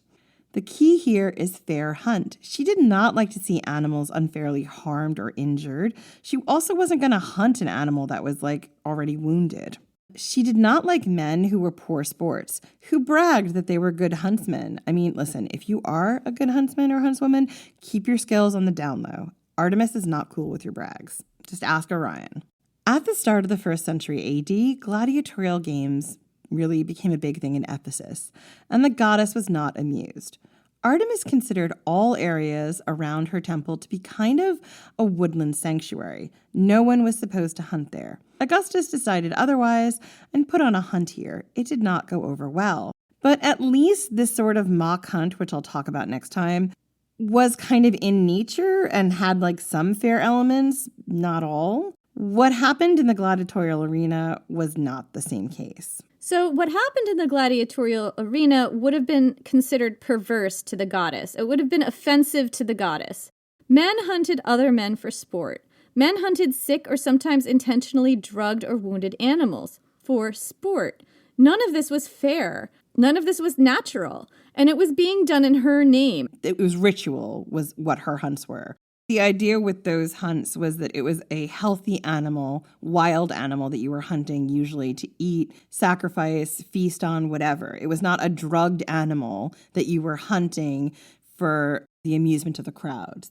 The key here is fair hunt. She did not like to see animals unfairly harmed or injured. She also wasn't going to hunt an animal that was already wounded. She did not like men who were poor sports, who bragged that they were good huntsmen. I mean, listen, if you are a good huntsman or huntswoman, keep your skills on the down low. Artemis is not cool with your brags. Just ask Orion. At the start of the 1st century AD, gladiatorial games really became a big thing in Ephesus, and the goddess was not amused. Artemis considered all areas around her temple to be kind of a woodland sanctuary. No one was supposed to hunt there. Augustus decided otherwise and put on a hunt here. It did not go over well. But at least this sort of mock hunt, which I'll talk about next time, was kind of in nature and had some fair elements, not all. What happened in the gladiatorial arena was not the same case. So what happened in the gladiatorial arena would have been considered perverse to the goddess. It would have been offensive to the goddess. Men hunted other men for sport. Men hunted sick or sometimes intentionally drugged or wounded animals for sport. None of this was fair. None of this was natural. And it was being done in her name. It was ritual, was what her hunts were. The idea with those hunts was that it was a healthy animal, wild animal that you were hunting usually to eat, sacrifice, feast on, whatever. It was not a drugged animal that you were hunting for the amusement of the crowd.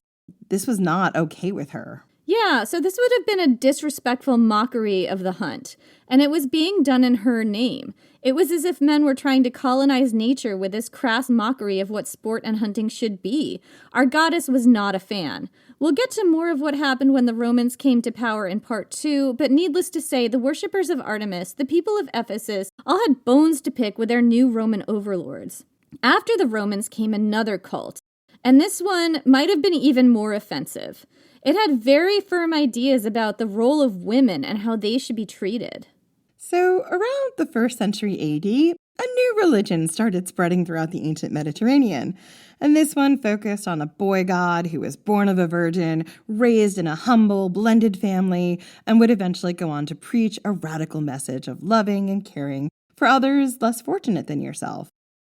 This was not okay with her. Yeah, so this would have been a disrespectful mockery of the hunt, and it was being done in her name. It was as if men were trying to colonize nature with this crass mockery of what sport and hunting should be. Our goddess was not a fan. We'll get to more of what happened when the Romans came to power in part 2, but needless to say, the worshippers of Artemis, the people of Ephesus, all had bones to pick with their new Roman overlords. After the Romans came another cult, and this one might have been even more offensive. It had very firm ideas about the role of women and how they should be treated. So around the 1st century AD, a new religion started spreading throughout the ancient Mediterranean. And this one focused on a boy god who was born of a virgin, raised in a humble, blended family, and would eventually go on to preach a radical message of loving and caring for others less fortunate than yourself.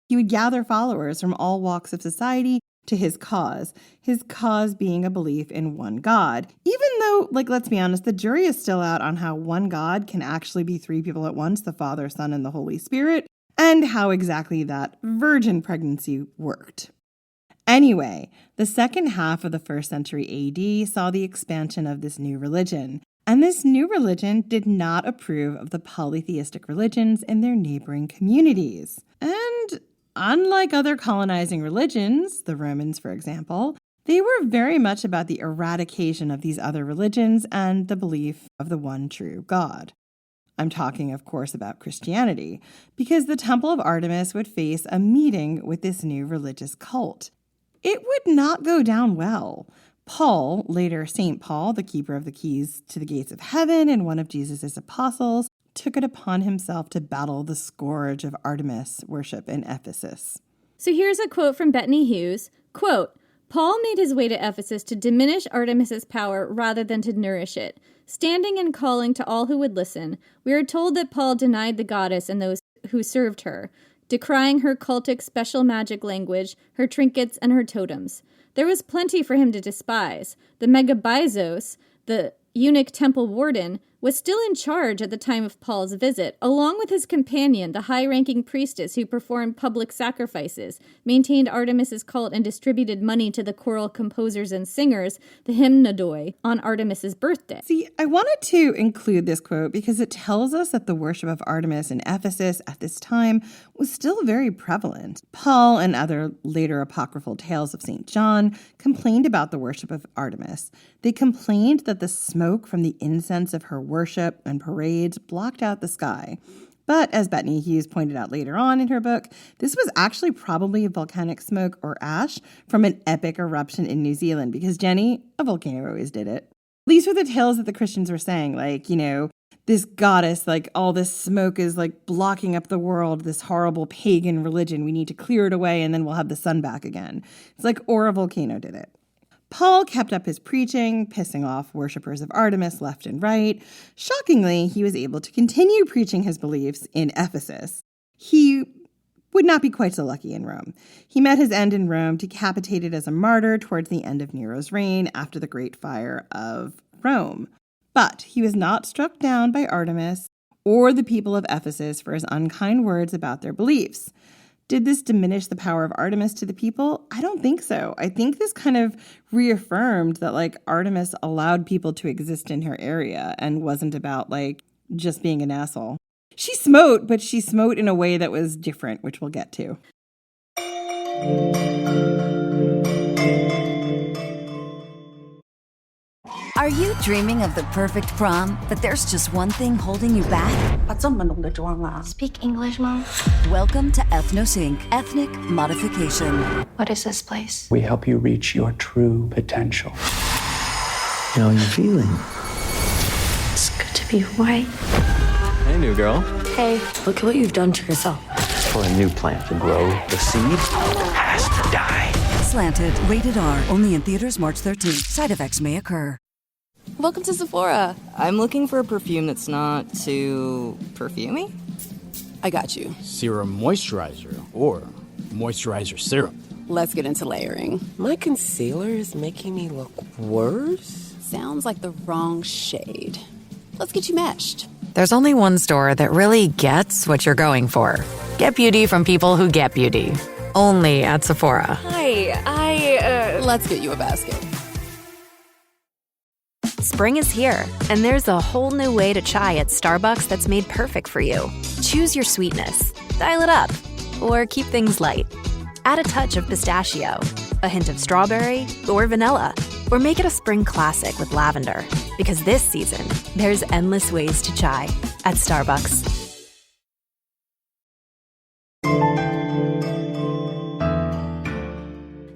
He would gather followers from all walks of society to his cause being a belief in one God. Even though, let's be honest, the jury is still out on how one God can actually be 3 people at once, the Father, Son, and the Holy Spirit, and how exactly that virgin pregnancy worked. Anyway, the second half of the 1st century AD saw the expansion of this new religion. And this new religion did not approve of the polytheistic religions in their neighboring communities. And unlike other colonizing religions, the Romans, for example, they were very much about the eradication of these other religions and the belief of the one true God. I'm talking, of course, about Christianity, because the Temple of Artemis would face a meeting with this new religious cult. It would not go down well. Paul, later St. Paul, the keeper of the keys to the gates of heaven and one of Jesus' apostles, took it upon himself to battle the scourge of Artemis worship in Ephesus. So here's a quote from Bettany Hughes, quote, Paul made his way to Ephesus to diminish Artemis's power rather than to nourish it. Standing and calling to all who would listen, we are told that Paul denied the goddess and those who served her, decrying her cultic special magic language, her trinkets, and her totems. There was plenty for him to despise. The Megabyzos, the eunuch temple warden, was still in charge at the time of Paul's visit, along with his companion, the high-ranking priestess who performed public sacrifices, maintained Artemis's cult, and distributed money to the choral composers and singers, the hymnodoi, on Artemis's birthday. See, I wanted to include this quote because it tells us that the worship of Artemis in Ephesus at this time was still very prevalent. Paul and other later apocryphal tales of St. John complained about the worship of Artemis. They complained that the smoke from the incense of her worship and parades blocked out the sky. But as Bethany Hughes pointed out later on in her book, this was actually probably volcanic smoke or ash from an epic eruption in New Zealand because, Jenny, a volcano always did it. These were the tales that the Christians were saying, like, you know, this goddess, like all this smoke is like blocking up the world, this horrible pagan religion. We need to clear it away and then we'll have the sun back again. It's like, or a volcano did it. Paul kept up his preaching, pissing off worshippers of Artemis left and right. Shockingly, he was able to continue preaching his beliefs in Ephesus. He would not be quite so lucky in Rome. He met his end in Rome, decapitated as a martyr towards the end of Nero's reign after the Great Fire of Rome. But he was not struck down by Artemis or the people of Ephesus for his unkind words about their beliefs. Did this diminish the power of Artemis to the people? I don't think so. I think this kind of reaffirmed that, like, Artemis allowed people to exist in her area and wasn't about, like, just being an asshole. She smote, but she smote in a way that was different, which we'll get to. Are you dreaming of the perfect prom, but there's just one thing holding you back? Speak English, Mom. Welcome to EthnoSync, Ethnic Modification. What is this place? We help you reach your true potential. How are you feeling? It's good to be white. Hey, new girl. Hey, look at what you've done to yourself. For a new plant to grow, the seed has to die. Slanted, rated R, only in theaters March 13th. Side effects may occur. Welcome to Sephora. I'm looking for a perfume that's not too perfumey. I got you. Serum moisturizer or moisturizer serum. Let's get into layering. My concealer is making me look worse. Sounds like the wrong shade. Let's get you matched. There's only one store that really gets what you're going for. Get beauty from people who get beauty. Only at Sephora. Hi, Let's get you a basket. Spring is here, and there's a whole new way to chai at Starbucks that's made perfect for you. Choose your sweetness, dial it up, or keep things light. Add a touch of pistachio, a hint of strawberry, or vanilla, or make it a spring classic with lavender. Because this season, there's endless ways to chai at Starbucks.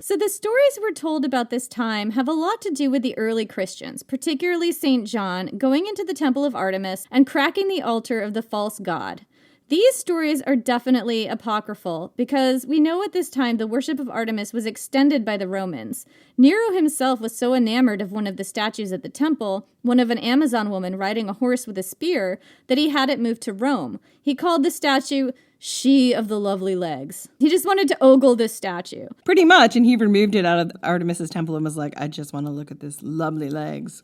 So the stories we're told about this time have a lot to do with the early Christians, particularly St. John, going into the Temple of Artemis and cracking the altar of the false god. These stories are definitely apocryphal because we know at this time the worship of Artemis was extended by the Romans. Nero himself was so enamored of one of the statues at the temple, one of an Amazon woman riding a horse with a spear, that he had it moved to Rome. He called the statue She of the Lovely Legs. He just wanted to ogle this statue. Pretty much, and he removed it out of Artemis's temple and was like, I just want to look at this lovely legs.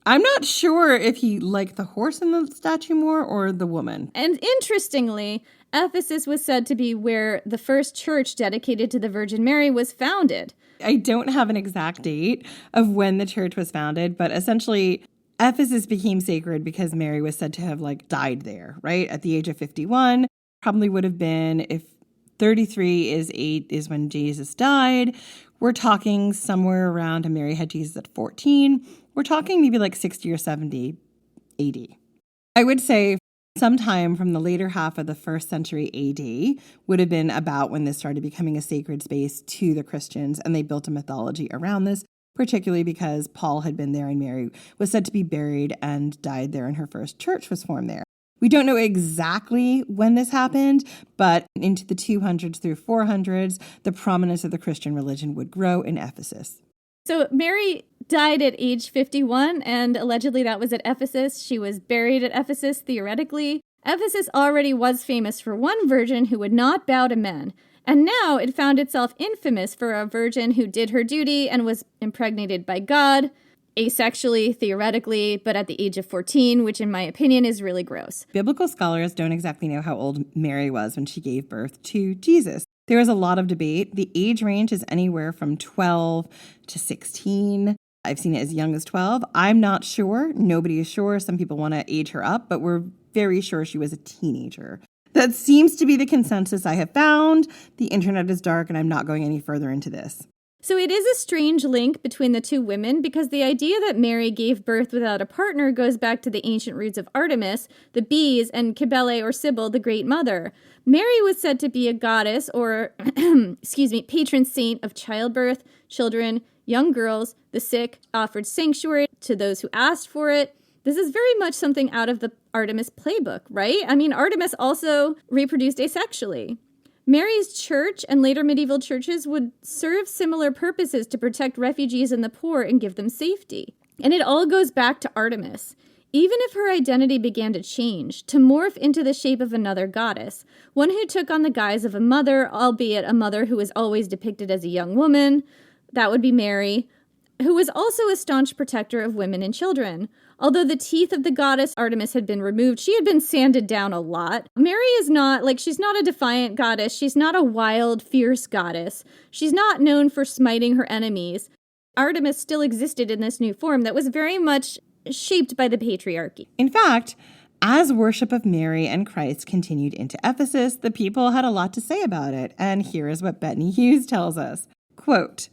I'm not sure if he liked the horse in the statue more or the woman. And interestingly, Ephesus was said to be where the first church dedicated to the Virgin Mary was founded. I don't have an exact date of when the church was founded, but essentially Ephesus became sacred because Mary was said to have died there, right? At the age of 51. Probably would have been, if 33 is when Jesus died, we're talking somewhere around, and Mary had Jesus at 14. We're talking maybe 60 or 70 AD. I would say sometime from the later half of the first century AD would have been about when this started becoming a sacred space to the Christians, and they built a mythology around this, particularly because Paul had been there and Mary was said to be buried and died there, and her first church was formed there. We don't know exactly when this happened, but into the 200s through 400s, the prominence of the Christian religion would grow in Ephesus. So Mary died at age 51, and allegedly that was at Ephesus. She was buried at Ephesus, theoretically. Ephesus already was famous for one virgin who would not bow to men, and now it found itself infamous for a virgin who did her duty and was impregnated by God. asexually, theoretically, but at the age of 14, which in my opinion is really gross. Biblical scholars don't exactly know how old Mary was when she gave birth to Jesus. There is a lot of debate. The age range is anywhere from 12 to 16. I've seen it as young as 12. I'm not sure. Nobody is sure. Some people want to age her up, but we're very sure she was a teenager. That seems to be the consensus I have found. The internet is dark, and I'm not going any further into this. So it is a strange link between the two women because the idea that Mary gave birth without a partner goes back to the ancient roots of Artemis, the bees, and Kybele or Sybil, the Great Mother. Mary was said to be a goddess or, patron saint of childbirth, children, young girls, the sick, offered sanctuary to those who asked for it. This is very much something out of the Artemis playbook, right? I mean, Artemis also reproduced asexually. Mary's church and later medieval churches would serve similar purposes to protect refugees and the poor and give them safety. And it all goes back to Artemis. Even if her identity began to change, to morph into the shape of another goddess, one who took on the guise of a mother, albeit a mother who was always depicted as a young woman, that would be Mary, who was also a staunch protector of women and children. Although the teeth of the goddess Artemis had been removed, she had been sanded down a lot. Mary is not, she's not a defiant goddess. She's not a wild, fierce goddess. She's not known for smiting her enemies. Artemis still existed in this new form that was very much shaped by the patriarchy. In fact, as worship of Mary and Christ continued into Ephesus, the people had a lot to say about it. And here is what Bethany Hughes tells us. Quote,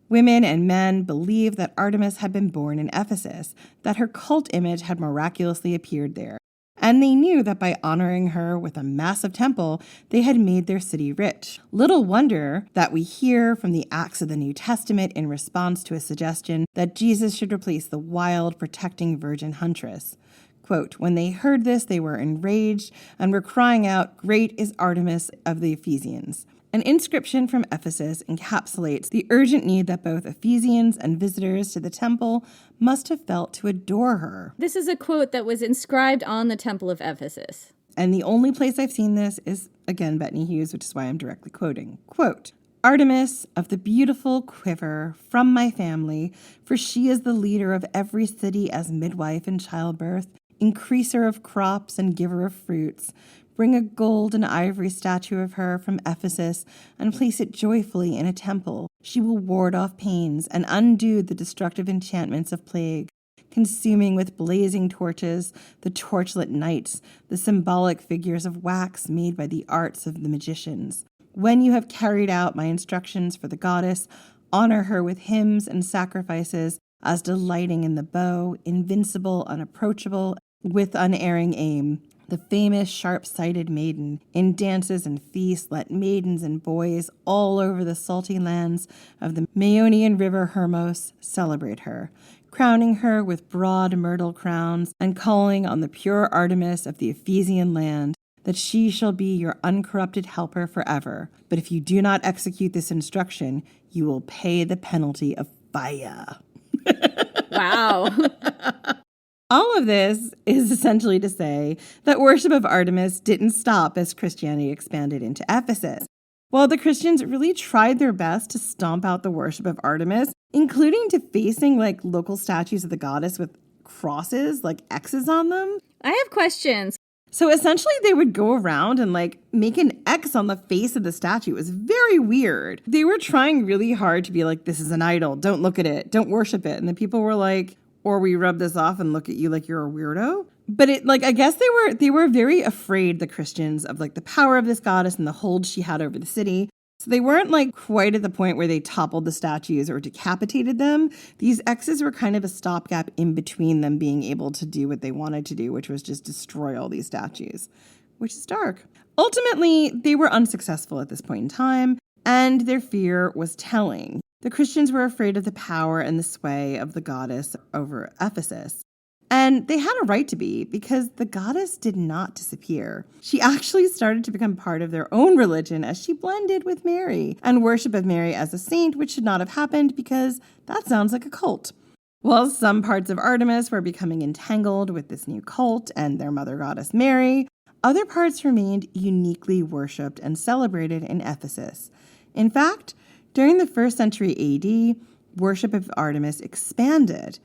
"Women and men believed that Artemis had been born in Ephesus, that her cult image had miraculously appeared there. And they knew that by honoring her with a massive temple, they had made their city rich. Little wonder that we hear from the Acts of the New Testament in response to a suggestion that Jesus should replace the wild, protecting virgin huntress. Quote, when they heard this, they were enraged and were crying out, 'Great is Artemis of the Ephesians.'" An inscription from Ephesus encapsulates the urgent need that both Ephesians and visitors to the temple must have felt to adore her. This is a quote that was inscribed on the Temple of Ephesus. And the only place I've seen this is, again, Bethany Hughes, which is why I'm directly quoting. Quote, "Artemis of the beautiful quiver from my family, for she is the leader of every city as midwife in childbirth, increaser of crops and giver of fruits. Bring a gold and ivory statue of her from Ephesus and place it joyfully in a temple. She will ward off pains and undo the destructive enchantments of plague, consuming with blazing torches the torchlit nights, the symbolic figures of wax made by the arts of the magicians. When you have carried out my instructions for the goddess, honor her with hymns and sacrifices as delighting in the bow, invincible, unapproachable, with unerring aim. The famous sharp-sighted maiden, in dances and feasts let maidens and boys all over the salty lands of the Maeonian river Hermos celebrate her, crowning her with broad myrtle crowns and calling on the pure Artemis of the Ephesian land, that she shall be your uncorrupted helper forever. But if you do not execute this instruction, you will pay the penalty of fire." Wow. All of this is essentially to say that worship of Artemis didn't stop as Christianity expanded into Ephesus. While the Christians really tried their best to stomp out the worship of Artemis, including defacing local statues of the goddess with crosses, X's on them. I have questions. So essentially they would go around and make an X on the face of the statue. It was very weird. They were trying really hard to be like, this is an idol. Don't look at it. Don't worship it. And the people were like, or we rub this off and look at you like you're a weirdo. But I guess they were very afraid, the Christians, of the power of this goddess and the hold she had over the city. So they weren't quite at the point where they toppled the statues or decapitated them. These X's were kind of a stopgap in between them being able to do what they wanted to do, which was just destroy all these statues, which is dark. Ultimately, they were unsuccessful at this point in time, and their fear was telling. The Christians were afraid of the power and the sway of the goddess over Ephesus. And they had a right to be, because the goddess did not disappear. She actually started to become part of their own religion as she blended with Mary, and worship of Mary as a saint, which should not have happened because that sounds like a cult. While some parts of Artemis were becoming entangled with this new cult and their mother goddess Mary, other parts remained uniquely worshipped and celebrated in Ephesus. In fact, during the 1st century AD, worship of Artemis expanded.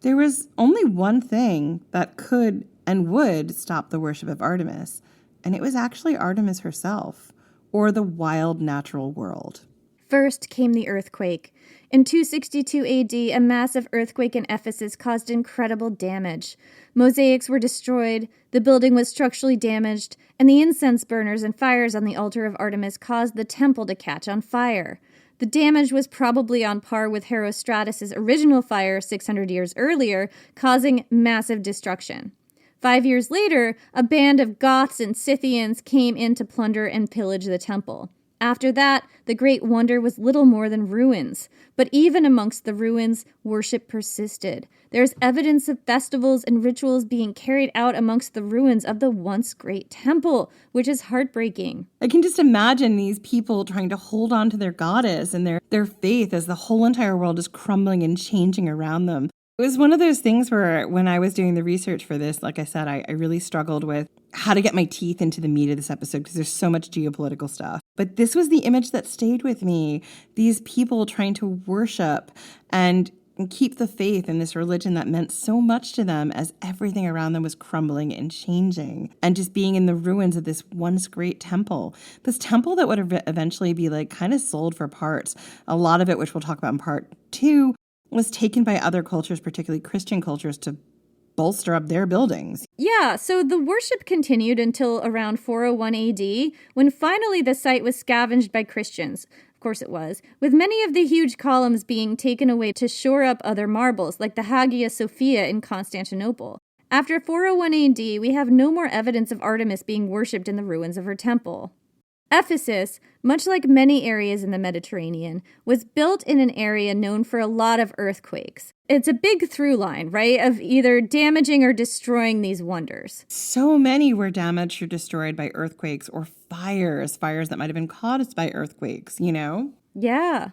There was only one thing that could and would stop the worship of Artemis, and it was actually Artemis herself, or the wild natural world. First came the earthquake. In 262 AD, a massive earthquake in Ephesus caused incredible damage. Mosaics were destroyed, the building was structurally damaged, and the incense burners and fires on the altar of Artemis caused the temple to catch on fire. The damage was probably on par with Herostratus' original fire 600 years earlier, causing massive destruction. 5 years later, a band of Goths and Scythians came in to plunder and pillage the temple. After that, the great wonder was little more than ruins. But even amongst the ruins, worship persisted. There's evidence of festivals and rituals being carried out amongst the ruins of the once great temple, which is heartbreaking. I can just imagine these people trying to hold on to their goddess and their faith as the whole entire world is crumbling and changing around them. It was one of those things where when I was doing the research for this, like I said, I really struggled with how to get my teeth into the meat of this episode because there's so much geopolitical stuff. But this was the image that stayed with me. These people trying to worship and keep the faith in this religion that meant so much to them as everything around them was crumbling and changing, and just being in the ruins of this once great temple. This temple that would eventually be like kind of sold for parts. A lot of it, which we'll talk about in part 2, was taken by other cultures, particularly Christian cultures, to bolster up their buildings. Yeah, so the worship continued until around 401 AD, when finally the site was scavenged by Christians. Of course it was, with many of the huge columns being taken away to shore up other marbles, like the Hagia Sophia in Constantinople. After 401 AD, we have no more evidence of Artemis being worshipped in the ruins of her temple. Ephesus, much like many areas in the Mediterranean, was built in an area known for a lot of earthquakes. It's a big through line, right, of either damaging or destroying these wonders. So many were damaged or destroyed by earthquakes or fires that might have been caused by earthquakes, you know? Yeah.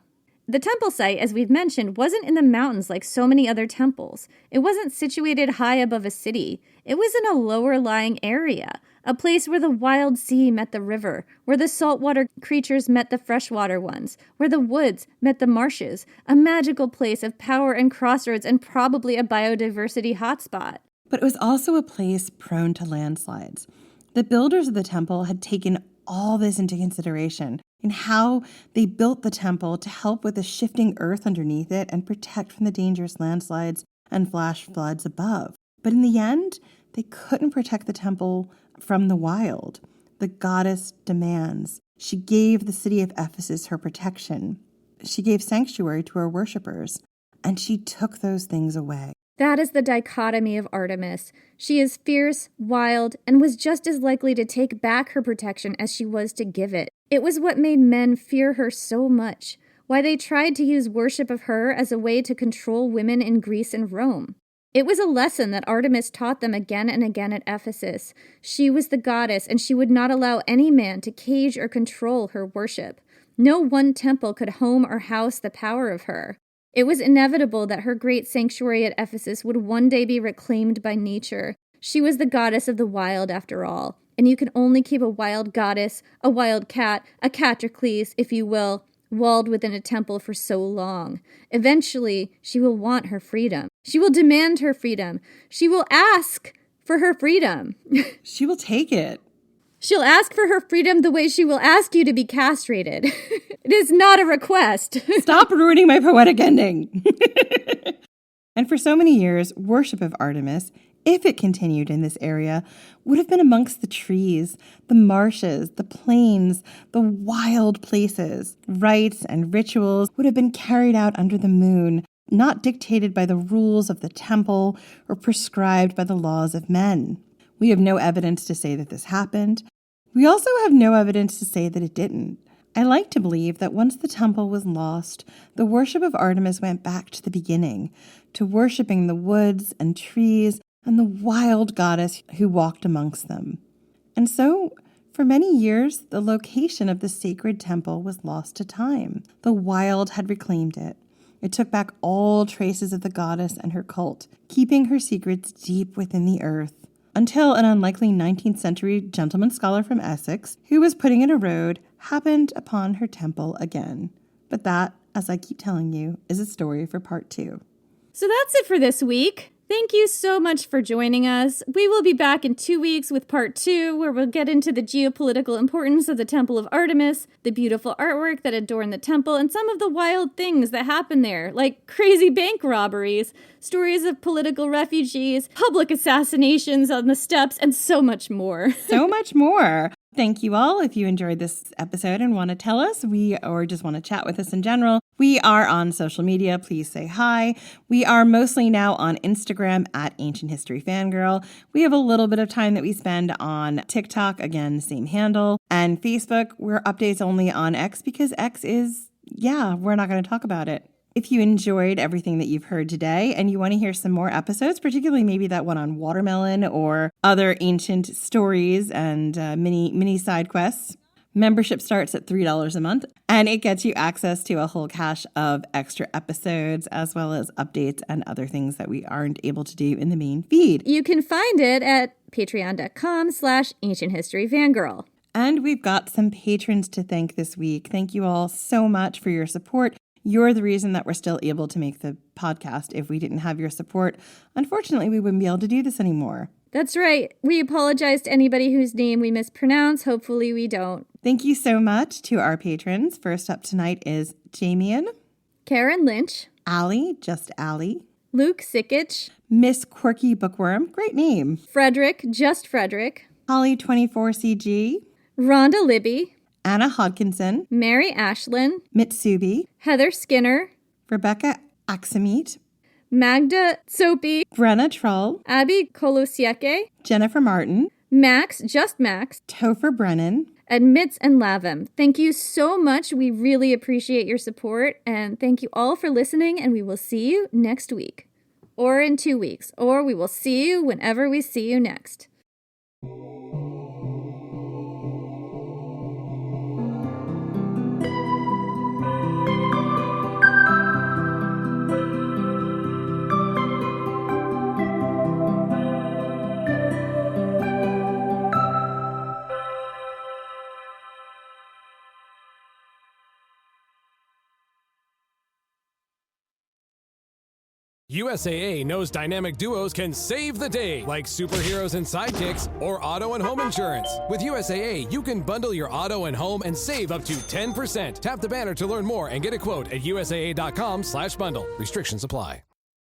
The temple site, as we've mentioned, wasn't in the mountains like so many other temples. It wasn't situated high above a city. It was in a lower-lying area, a place where the wild sea met the river, where the saltwater creatures met the freshwater ones, where the woods met the marshes, a magical place of power and crossroads and probably a biodiversity hotspot. But it was also a place prone to landslides. The builders of the temple had taken all this into consideration in how they built the temple to help with the shifting earth underneath it and protect from the dangerous landslides and flash floods above. But in the end, they couldn't protect the temple from the wild. The goddess demands. She gave the city of Ephesus her protection. She gave sanctuary to her worshippers, and she took those things away. That is the dichotomy of Artemis. She is fierce, wild, and was just as likely to take back her protection as she was to give it. It was what made men fear her so much, why they tried to use worship of her as a way to control women in Greece and Rome. It was a lesson that Artemis taught them again and again at Ephesus. She was the goddess, and she would not allow any man to cage or control her worship. No one temple could home or house the power of her. It was inevitable that her great sanctuary at Ephesus would one day be reclaimed by nature. She was the goddess of the wild, after all, and you can only keep a wild goddess, a wild cat, a catricles, if you will, walled within a temple for so long. Eventually, she will want her freedom. She will demand her freedom. She will ask for her freedom. She will take it. She'll ask for her freedom the way she will ask you to be castrated. It is not a request. Stop ruining my poetic ending. And for so many years, worship of Artemis, if it continued in this area, would have been amongst the trees, the marshes, the plains, the wild places. Rites and rituals would have been carried out under the moon, not dictated by the rules of the temple or prescribed by the laws of men. We have no evidence to say that this happened. We also have no evidence to say that it didn't. I like to believe that once the temple was lost, the worship of Artemis went back to the beginning, to worshiping the woods and trees and the wild goddess who walked amongst them. And so, for many years, the location of the sacred temple was lost to time. The wild had reclaimed it. It took back all traces of the goddess and her cult, keeping her secrets deep within the earth. Until an unlikely 19th century gentleman scholar from Essex, who was putting in a road, happened upon her temple again. But that, as I keep telling you, is a story for part 2. So that's it for this week. Thank you so much for joining us. We will be back in 2 weeks with part 2, where we'll get into the geopolitical importance of the Temple of Artemis, the beautiful artwork that adorned the temple, and some of the wild things that happen there, like crazy bank robberies, stories of political refugees, public assassinations on the steps, and so much more. So much more. Thank you all. If you enjoyed this episode and want to tell us, or just want to chat with us in general, we are on social media. Please say hi. We are mostly now on Instagram at Ancient History Fangirl. We have a little bit of time that we spend on TikTok, again, same handle, and Facebook. We're updates only on X because X is, we're not going to talk about it. If you enjoyed everything that you've heard today and you want to hear some more episodes, particularly maybe that one on watermelon or other ancient stories and mini side quests, membership starts at $3 a month, and it gets you access to a whole cache of extra episodes as well as updates and other things that we aren't able to do in the main feed. You can find it at patreon.com/ancienthistoryfangirl. And we've got some patrons to thank this week. Thank you all so much for your support. You're the reason that we're still able to make the podcast. If we didn't have your support, unfortunately, we wouldn't be able to do this anymore. That's right. We apologize to anybody whose name we mispronounce. Hopefully we don't. Thank you so much to our patrons. First up tonight is Jamian, Karen Lynch, Allie, just Allie, Luke Sikich, Miss Quirky Bookworm, great name, Frederick, just Frederick, Holly24CG, Rhonda Libby, Anna Hodkinson, Mary Ashlyn, Mitsubi, Heather Skinner, Rebecca Axamit, Magda Soapy, Brenna Troll, Abby Kolosieke, Jennifer Martin, Max, just Max, Topher Brennan, and Mitz and Lavem. Thank you so much. We really appreciate your support, and thank you all for listening, and we will see you next week, or in 2 weeks, or we will see you whenever we see you next. USAA knows dynamic duos can save the day, like superheroes and sidekicks, or auto and home insurance. With USAA, you can bundle your auto and home and save up to 10%. Tap the banner to learn more and get a quote at USAA.com/bundle. Restrictions apply.